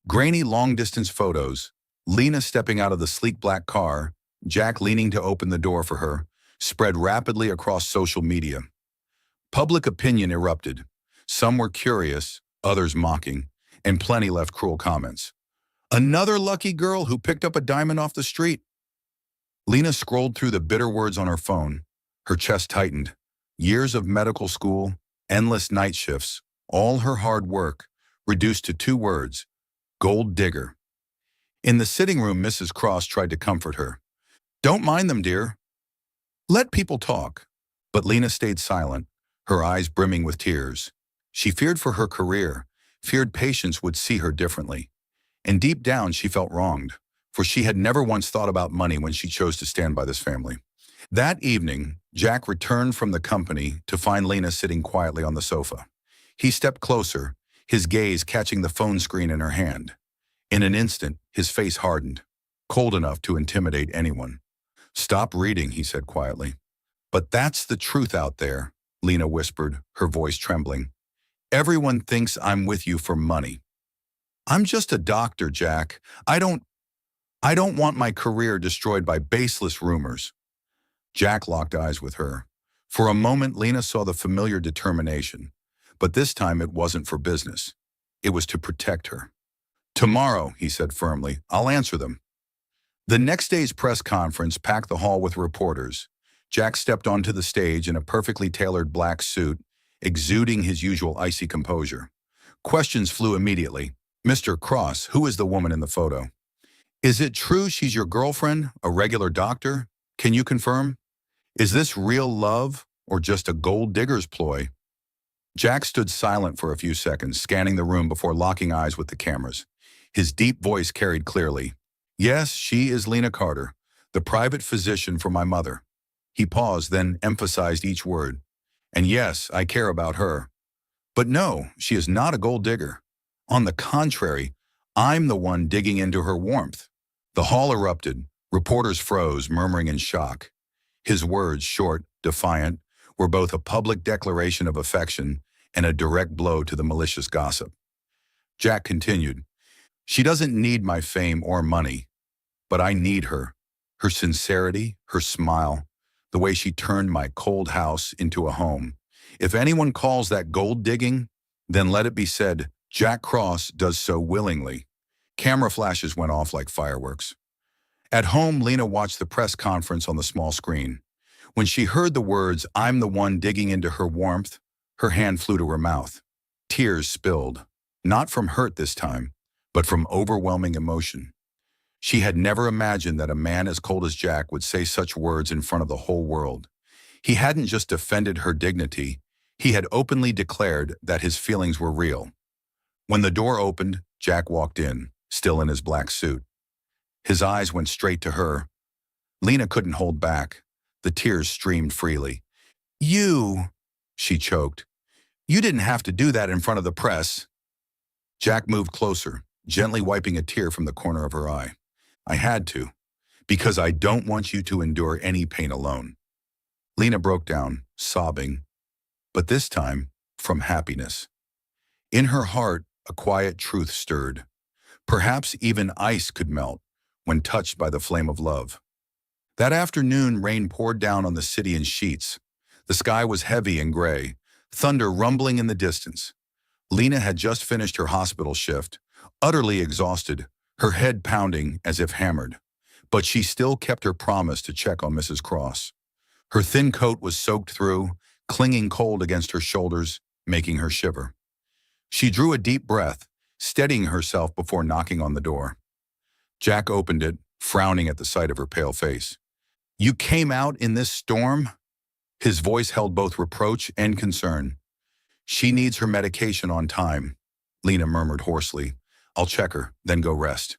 Grainy long-distance photos. Lena stepping out of the sleek black car, Jack leaning to open the door for her, spread rapidly across social media. Public opinion erupted. Some were curious, others mocking, and plenty left cruel comments. Another lucky girl who picked up a diamond off the street. Lena scrolled through the bitter words on her phone. Her chest tightened. Years of medical school, endless night shifts, all her hard work, reduced to two words: gold digger. In the sitting room, Mrs. Cross tried to comfort her. Don't mind them, dear. Let people talk. But Lena stayed silent, her eyes brimming with tears. She feared for her career, feared patients would see her differently. And deep down, she felt wronged, for she had never once thought about money when she chose to stand by this family. That evening, Jack returned from the company to find Lena sitting quietly on the sofa. He stepped closer, his gaze catching the phone screen in her hand. In an instant, his face hardened, cold enough to intimidate anyone. Stop reading, he said quietly. But that's the truth out there, Lena whispered, her voice trembling. Everyone thinks I'm with you for money. I'm just a doctor, Jack. I don't want my career destroyed by baseless rumors. Jack locked eyes with her. For a moment, Lena saw the familiar determination. But this time it wasn't for business. It was to protect her. Tomorrow, he said firmly, I'll answer them. The next day's press conference packed the hall with reporters. Jack stepped onto the stage in a perfectly tailored black suit, exuding his usual icy composure. Questions flew immediately. Mr. Cross, who is the woman in the photo? Is it true she's your girlfriend, a regular doctor? Can you confirm? Is this real love or just a gold digger's ploy? Jack stood silent for a few seconds, scanning the room before locking eyes with the cameras. His deep voice carried clearly. Yes, she is Lena Carter, the private physician for my mother. He paused, then emphasized each word. And yes, I care about her. But no, she is not a gold digger. On the contrary, I'm the one digging into her warmth. The hall erupted. Reporters froze, murmuring in shock. His words, short, defiant, were both a public declaration of affection and a direct blow to the malicious gossip. Jack continued, She doesn't need my fame or money, but I need her. Her sincerity, her smile, the way she turned my cold house into a home. If anyone calls that gold digging, then let it be said, Jack Cross does so willingly. Camera flashes went off like fireworks. At home, Lena watched the press conference on the small screen. When she heard the words, I'm the one digging into her warmth, her hand flew to her mouth. Tears spilled, not from hurt this time, but from overwhelming emotion. She had never imagined that a man as cold as Jack would say such words in front of the whole world. He hadn't just defended her dignity, he had openly declared that his feelings were real. When the door opened, Jack walked in, still in his black suit. His eyes went straight to her. Lena couldn't hold back. The tears streamed freely. You, she choked. You didn't have to do that in front of the press. Jack moved closer, gently wiping a tear from the corner of her eye. I had to, because I don't want you to endure any pain alone. Lena broke down, sobbing, but this time from happiness. In her heart, a quiet truth stirred. Perhaps even ice could melt when touched by the flame of love. That afternoon, rain poured down on the city in sheets. The sky was heavy and gray, thunder rumbling in the distance. Lena had just finished her hospital shift, utterly exhausted, her head pounding as if hammered. But she still kept her promise to check on Mrs. Cross. Her thin coat was soaked through, clinging cold against her shoulders, making her shiver. She drew a deep breath, steadying herself before knocking on the door. Jack opened it, frowning at the sight of her pale face. You came out in this storm? His voice held both reproach and concern. She needs her medication on time, Lena murmured hoarsely. I'll check her, then go rest.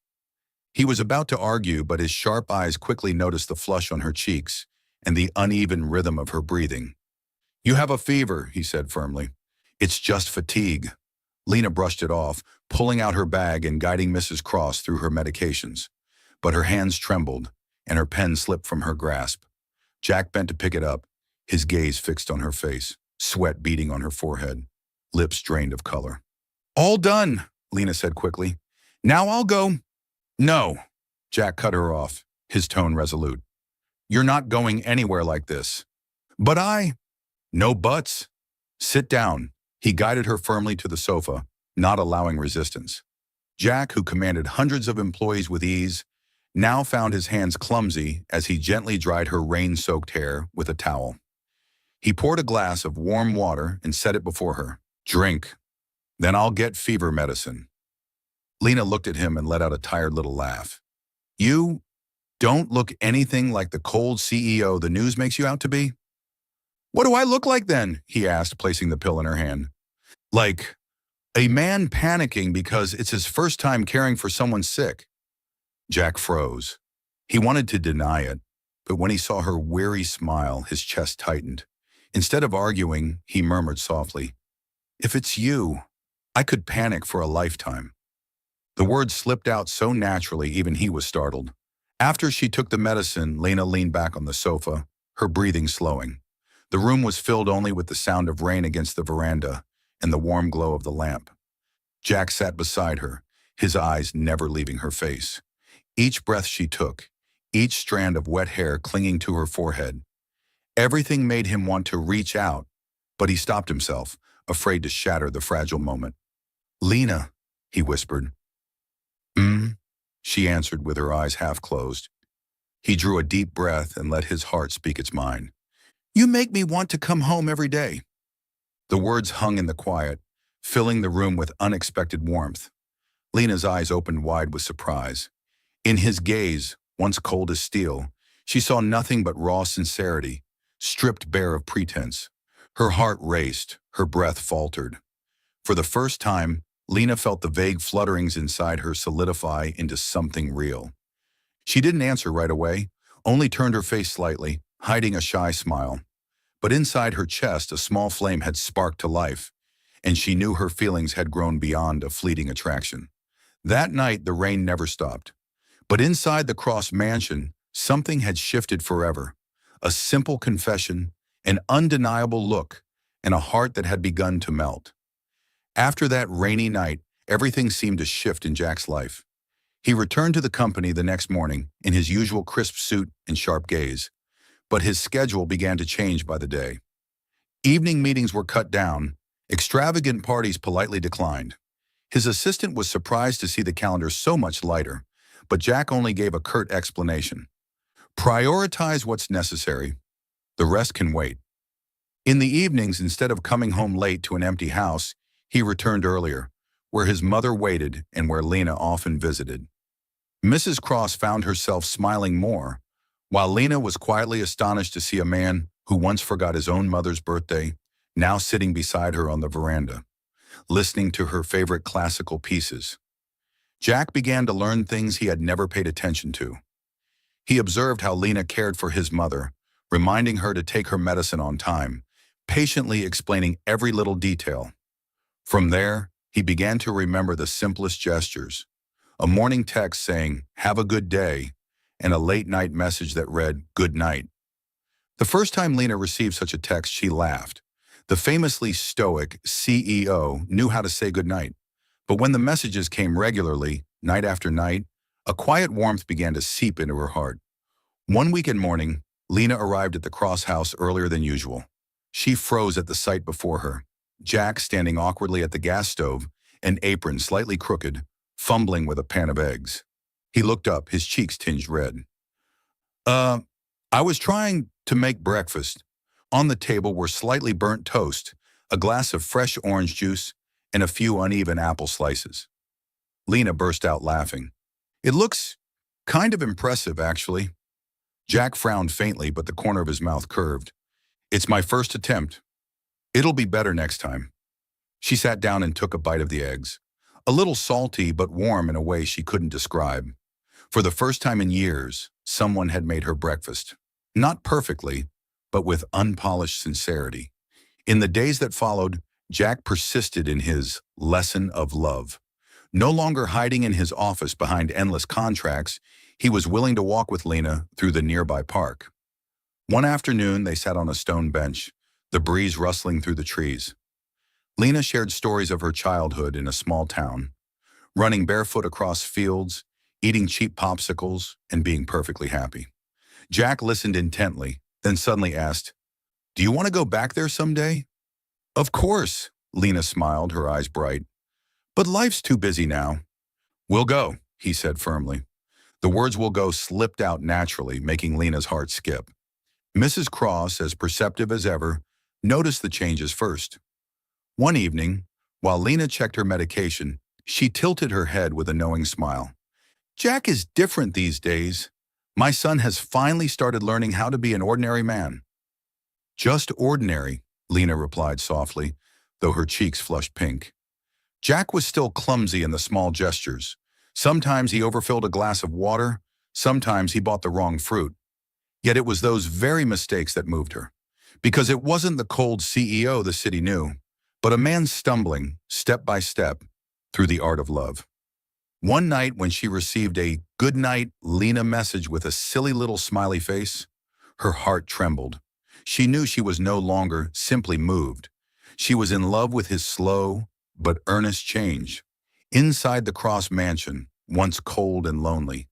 He was about to argue, but his sharp eyes quickly noticed the flush on her cheeks and the uneven rhythm of her breathing. You have a fever, he said firmly. It's just fatigue. Lena brushed it off, pulling out her bag and guiding Mrs. Cross through her medications. But her hands trembled, and her pen slipped from her grasp. Jack bent to pick it up, his gaze fixed on her face, sweat beading on her forehead. lips drained of color. All done, Lena said quickly. Now I'll go. No, Jack cut her off, his tone resolute. You're not going anywhere like this. But no buts. Sit down. He guided her firmly to the sofa, not allowing resistance. Jack, who commanded hundreds of employees with ease, now found his hands clumsy as he gently dried her rain-soaked hair with a towel. He poured a glass of warm water and set it before her. Drink. Then I'll get fever medicine. Lena looked at him and let out a tired little laugh. You don't look anything like the cold CEO the news makes you out to be. What do I look like then? He asked, placing the pill in her hand. Like a man panicking because it's his first time caring for someone sick. Jack froze. He wanted to deny it, but when he saw her weary smile, his chest tightened. Instead of arguing, he murmured softly, If it's you, I could panic for a lifetime. The words slipped out so naturally even he was startled. After she took the medicine, Lena leaned back on the sofa, her breathing slowing. The room was filled only with the sound of rain against the veranda and the warm glow of the lamp. Jack sat beside her, his eyes never leaving her face. Each breath she took, each strand of wet hair clinging to her forehead, everything made him want to reach out, but he stopped himself, afraid to shatter the fragile moment. Lena, he whispered. She answered with her eyes half closed. He drew a deep breath and let his heart speak its mind. You make me want to come home every day. The words hung in the quiet, filling the room with unexpected warmth. Lena's eyes opened wide with surprise. In his gaze, once cold as steel, she saw nothing but raw sincerity, stripped bare of pretense. Her heart raced, her breath faltered. For the first time, Lena felt the vague flutterings inside her solidify into something real. She didn't answer right away, only turned her face slightly, hiding a shy smile. But inside her chest, a small flame had sparked to life, and she knew her feelings had grown beyond a fleeting attraction. That night, the rain never stopped. But inside the Cross mansion, something had shifted forever. A simple confession, an undeniable look, and a heart that had begun to melt. After that rainy night, everything seemed to shift in Jack's life. He returned to the company the next morning in his usual crisp suit and sharp gaze. But his schedule began to change by the day. Evening meetings were cut down, extravagant parties politely declined. His assistant was surprised to see the calendar so much lighter, but Jack only gave a curt explanation. Prioritize what's necessary. The rest can wait. In the evenings, instead of coming home late to an empty house, he returned earlier, where his mother waited and where Lena often visited. Mrs. Cross found herself smiling more, while Lena was quietly astonished to see a man who once forgot his own mother's birthday, now sitting beside her on the veranda, listening to her favorite classical pieces. Jack began to learn things he had never paid attention to. He observed how Lena cared for his mother, reminding her to take her medicine on time, patiently explaining every little detail. From there, he began to remember the simplest gestures, a morning text saying, "Have a good day," and a late-night message that read, "Good night." The first time Lena received such a text, she laughed. The famously stoic CEO knew how to say goodnight. But when the messages came regularly, night after night, a quiet warmth began to seep into her heart. One weekend morning, Lena arrived at the Cross house earlier than usual. She froze at the sight before her. Jack standing awkwardly at the gas stove, an apron slightly crooked, fumbling with a pan of eggs. He looked up, his cheeks tinged red. I was trying to make breakfast. On the table were slightly burnt toast, a glass of fresh orange juice, and a few uneven apple slices. Lena burst out laughing. It looks kind of impressive, actually. Jack frowned faintly, but the corner of his mouth curved. It's my first attempt. It'll be better next time. She sat down and took a bite of the eggs. A little salty, but warm in a way she couldn't describe. For the first time in years, someone had made her breakfast. Not perfectly, but with unpolished sincerity. In the days that followed, Jack persisted in his lesson of love. No longer hiding in his office behind endless contracts, he was willing to walk with Lena through the nearby park. One afternoon, they sat on a stone bench, the breeze rustling through the trees. Lena shared stories of her childhood in a small town, running barefoot across fields, eating cheap popsicles, and being perfectly happy. Jack listened intently, then suddenly asked, "Do you want to go back there someday?" "Of course," Lena smiled, her eyes bright. "But life's too busy now." "We'll go," he said firmly. The words "will go" slipped out naturally, making Lena's heart skip. Mrs. Cross, as perceptive as ever, noticed the changes first. One evening, while Lena checked her medication, she tilted her head with a knowing smile. "Jack is different these days. My son has finally started learning how to be an ordinary man." "Just ordinary," Lena replied softly, though her cheeks flushed pink. Jack was still clumsy in the small gestures. Sometimes he overfilled a glass of water, sometimes he bought the wrong fruit. Yet it was those very mistakes that moved her. Because it wasn't the cold CEO the city knew, but a man stumbling, step by step, through the art of love. One night when she received a "Good night, Lena" message with a silly little smiley face, her heart trembled. She knew she was no longer simply moved. She was in love with his slow but earnest change. Inside the Cross mansion, once cold and lonely,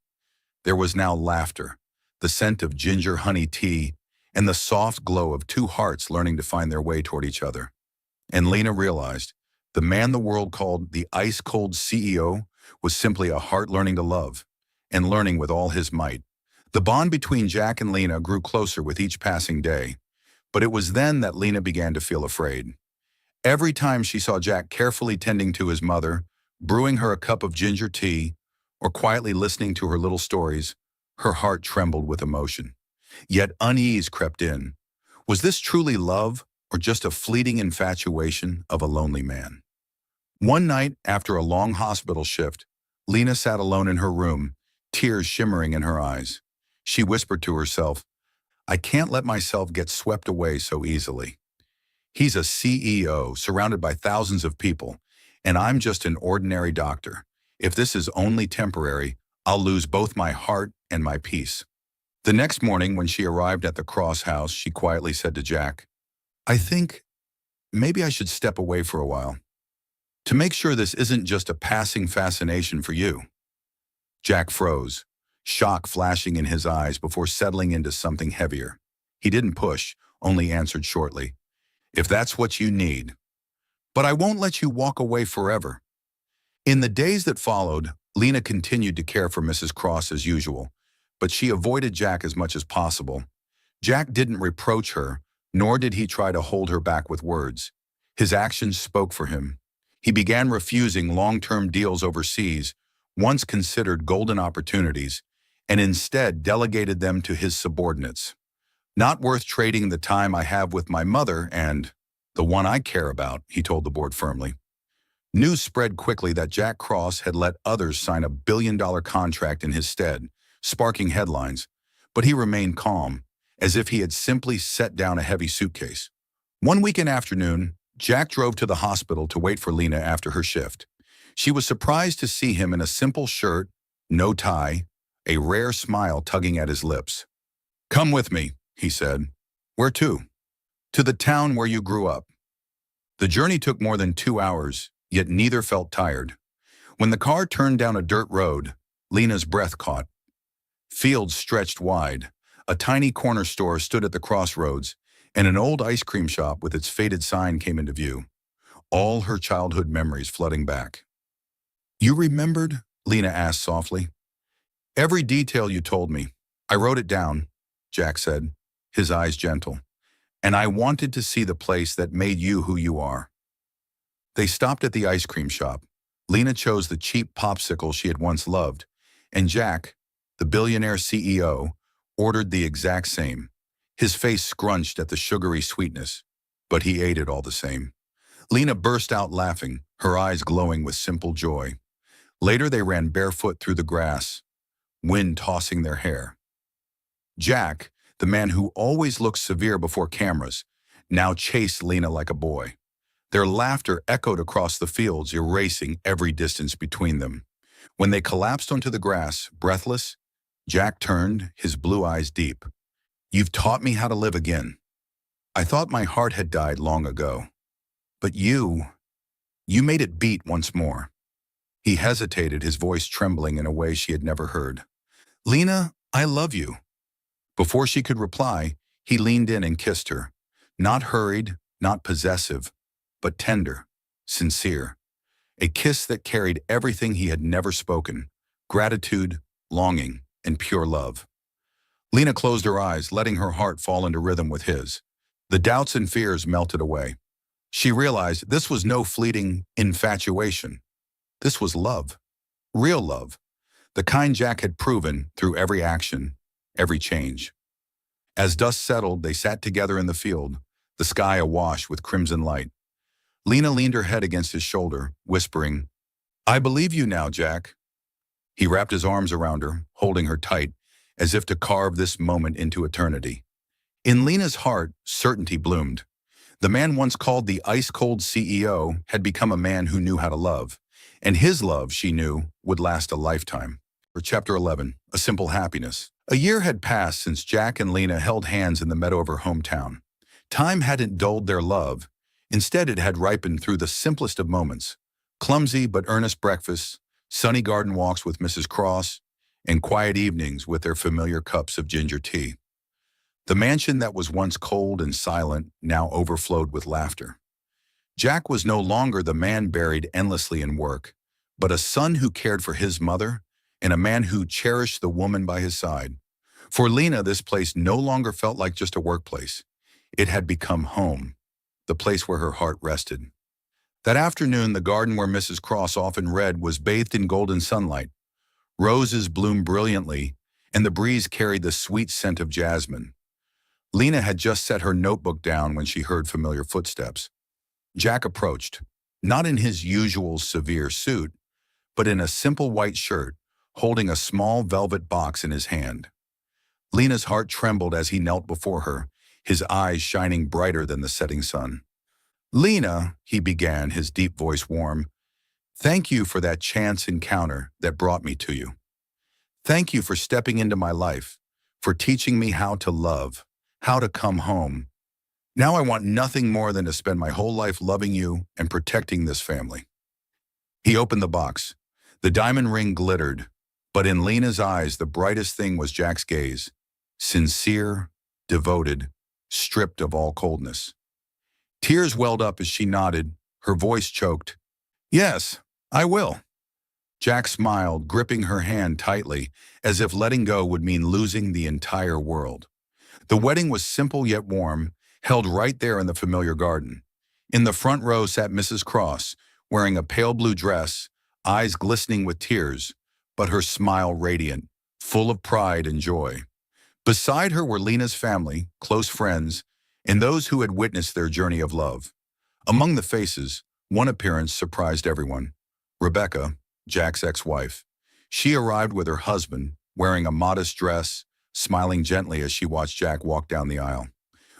there was now laughter, the scent of ginger honey tea, and the soft glow of two hearts learning to find their way toward each other. And Lena realized the man the world called the ice-cold CEO was simply a heart learning to love, and learning with all his might. The bond between Jack and Lena grew closer with each passing day, but it was then that Lena began to feel afraid. Every time she saw Jack carefully tending to his mother, brewing her a cup of ginger tea, or quietly listening to her little stories, her heart trembled with emotion. Yet unease crept in. Was this truly love, or just a fleeting infatuation of a lonely man? One night, after a long hospital shift, Lena sat alone in her room, tears shimmering in her eyes. She whispered to herself, "I can't let myself get swept away so easily. He's a CEO surrounded by thousands of people, and I'm just an ordinary doctor. If this is only temporary, I'll lose both my heart and my peace." The next morning, when she arrived at the Cross house, she quietly said to Jack, "I think maybe I should step away for a while, to make sure this isn't just a passing fascination for you." Jack froze, shock flashing in his eyes before settling into something heavier. He didn't push, only answered shortly, "If that's what you need. But I won't let you walk away forever." In the days that followed, Lena continued to care for Mrs. Cross as usual, but she avoided Jack as much as possible. Jack didn't reproach her, nor did he try to hold her back with words. His actions spoke for him. He began refusing long-term deals overseas, once considered golden opportunities, and instead delegated them to his subordinates. "Not worth trading the time I have with my mother and the one I care about," he told the board firmly. News spread quickly that Jack Cross had let others sign a billion-dollar contract in his stead, sparking headlines, but he remained calm, as if he had simply set down a heavy suitcase. One weekend afternoon, Jack drove to the hospital to wait for Lena after her shift. She was surprised to see him in a simple shirt, no tie, a rare smile tugging at his lips. "Come with me," he said. "Where to?" "To the town where you grew up." The journey took more than 2 hours, yet neither felt tired. When the car turned down a dirt road, Lena's breath caught. Fields stretched wide. A tiny corner store stood at the crossroads, and an old ice cream shop with its faded sign came into view. All her childhood memories flooding back. "You remembered?" Lena asked softly. "Every detail you told me. I wrote it down," Jack said, his eyes gentle. "And I wanted to see the place that made you who you are." They stopped at the ice cream shop. Lena chose the cheap popsicle she had once loved, and Jack, the billionaire CEO, ordered the exact same. His face scrunched at the sugary sweetness, but he ate it all the same. Lena burst out laughing, her eyes glowing with simple joy. Later they ran barefoot through the grass, wind tossing their hair. Jack, the man who always looked severe before cameras, now chased Lena like a boy. Their laughter echoed across the fields, erasing every distance between them. When they collapsed onto the grass, breathless, Jack turned, his blue eyes deep. "You've taught me how to live again. I thought my heart had died long ago." But you made it beat once more. He hesitated, his voice trembling in a way she had never heard. Lena, I love you. Before she could reply, he leaned in and kissed her. Not hurried, not possessive, but tender, sincere. A kiss that carried everything he had never spoken: gratitude, longing, and pure love. Lena closed her eyes, letting her heart fall into rhythm with his. The doubts and fears melted away. She realized this was no fleeting infatuation. This was love. Real love. The kind Jack had proven through every action, every change. As dust settled, they sat together in the field, the sky awash with crimson light. Lena leaned her head against his shoulder, whispering, I believe you now, Jack. He wrapped his arms around her, holding her tight, as if to carve this moment into eternity. In Lena's heart, certainty bloomed. The man once called the ice-cold CEO had become a man who knew how to love, and his love, she knew, would last a lifetime. For Chapter 11, A Simple Happiness. A year had passed since Jack and Lena held hands in the meadow of her hometown. Time hadn't dulled their love. Instead, it had ripened through the simplest of moments: clumsy but earnest breakfasts, sunny garden walks with Mrs. Cross, and quiet evenings with their familiar cups of ginger tea. The mansion that was once cold and silent now overflowed with laughter. Jack was no longer the man buried endlessly in work, but a son who cared for his mother and a man who cherished the woman by his side. For Lena, this place no longer felt like just a workplace. It had become home, the place where her heart rested. That afternoon, the garden where Mrs. Cross often read was bathed in golden sunlight. Roses bloomed brilliantly, and the breeze carried the sweet scent of jasmine. Lena had just set her notebook down when she heard familiar footsteps. Jack approached, not in his usual severe suit, but in a simple white shirt, holding a small velvet box in his hand. Lena's heart trembled as he knelt before her, his eyes shining brighter than the setting sun. Lena, he began, his deep voice warm, thank you for that chance encounter that brought me to you. Thank you for stepping into my life, for teaching me how to love, how to come home. Now I want nothing more than to spend my whole life loving you and protecting this family. He opened the box. The diamond ring glittered, but in Lena's eyes the brightest thing was Jack's gaze, sincere, devoted, stripped of all coldness. Tears welled up as she nodded, her voice choked. Yes, I will. Jack smiled, gripping her hand tightly, as if letting go would mean losing the entire world. The wedding was simple yet warm, held right there in the familiar garden. In the front row sat Mrs. Cross, wearing a pale blue dress, eyes glistening with tears, but her smile radiant, full of pride and joy. Beside her were Lena's family, close friends, and those who had witnessed their journey of love. Among the faces, one appearance surprised everyone: Rebecca, Jack's ex-wife. She arrived with her husband, wearing a modest dress, smiling gently as she watched Jack walk down the aisle.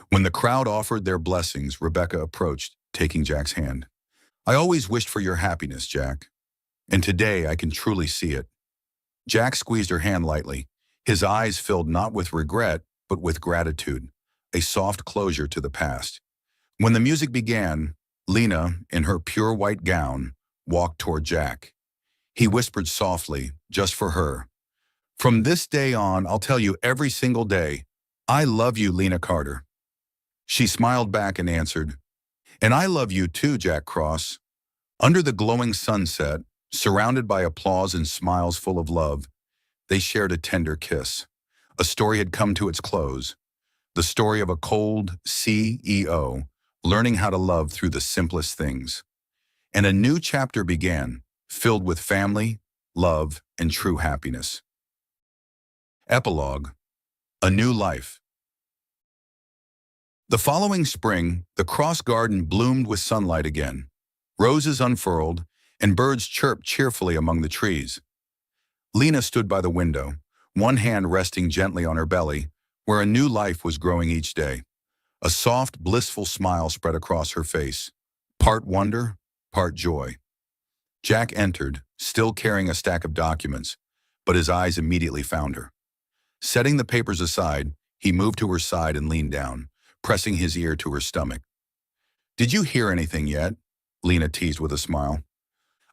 When the crowd offered their blessings, Rebecca approached, taking Jack's hand. I always wished for your happiness, Jack, and today I can truly see it. Jack squeezed her hand lightly, his eyes filled not with regret, but with gratitude, a soft closure to the past. When the music began, Lena, in her pure white gown, walked toward Jack. He whispered softly, just for her, from this day on, I'll tell you every single day, I love you, Lena Carter. She smiled back and answered, and I love you too, Jack Cross. Under the glowing sunset, surrounded by applause and smiles full of love, they shared a tender kiss. A story had come to its close. The story of a cold CEO learning how to love through the simplest things. And a new chapter began, filled with family, love, and true happiness. Epilogue: A New Life. The following spring, the Cross Garden bloomed with sunlight again. Roses unfurled, and birds chirped cheerfully among the trees. Lena stood by the window, one hand resting gently on her belly, where a new life was growing each day. A soft, blissful smile spread across her face, part wonder, part joy. Jack entered, still carrying a stack of documents, but his eyes immediately found her. Setting the papers aside, he moved to her side and leaned down, pressing his ear to her stomach. Did you hear anything yet? Lena teased with a smile.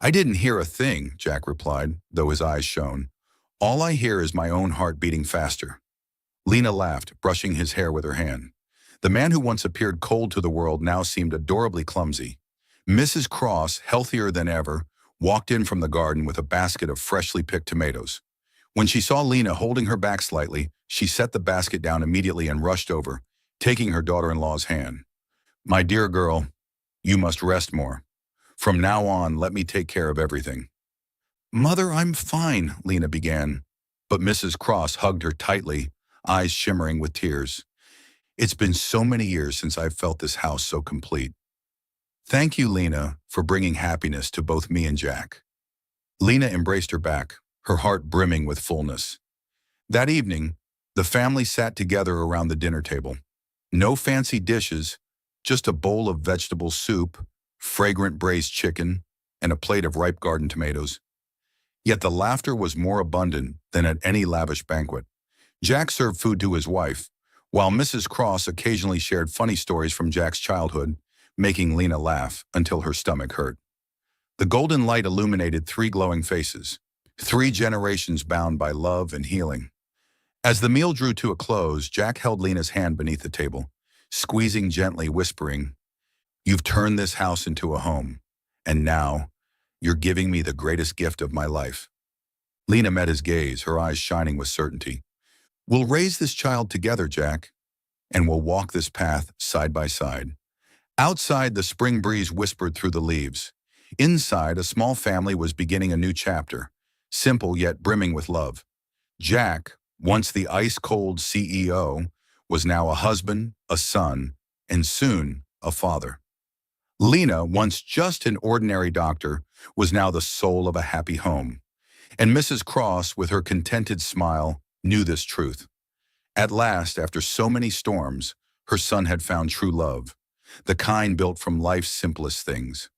I didn't hear a thing, Jack replied, though his eyes shone. All I hear is my own heart beating faster. Lena laughed, brushing his hair with her hand. The man who once appeared cold to the world now seemed adorably clumsy. Mrs. Cross, healthier than ever, walked in from the garden with a basket of freshly picked tomatoes. When she saw Lena holding her back slightly, she set the basket down immediately and rushed over, taking her daughter-in-law's hand. My dear girl, you must rest more. From now on, let me take care of everything. Mother, I'm fine, Lena began, but Mrs. Cross hugged her tightly, eyes shimmering with tears. It's been so many years since I've felt this house so complete. Thank you, Lena, for bringing happiness to both me and Jack. Lena embraced her back, her heart brimming with fullness. That evening, the family sat together around the dinner table. No fancy dishes, just a bowl of vegetable soup, fragrant braised chicken, and a plate of ripe garden tomatoes. Yet the laughter was more abundant than at any lavish banquet. Jack served food to his wife, while Mrs. Cross occasionally shared funny stories from Jack's childhood, making Lena laugh until her stomach hurt. The golden light illuminated 3 glowing faces, 3 generations bound by love and healing. As the meal drew to a close, Jack held Lena's hand beneath the table, squeezing gently, whispering, You've turned this house into a home, and now you're giving me the greatest gift of my life. Lena met his gaze, her eyes shining with certainty. We'll raise this child together, Jack, and we'll walk this path side by side. Outside, the spring breeze whispered through the leaves. Inside, a small family was beginning a new chapter, simple yet brimming with love. Jack, once the ice-cold CEO, was now a husband, a son, and soon a father. Lena, once just an ordinary doctor, was now the soul of a happy home. And Mrs. Cross, with her contented smile, knew this truth. At last, after so many storms, her son had found true love, the kind built from life's simplest things.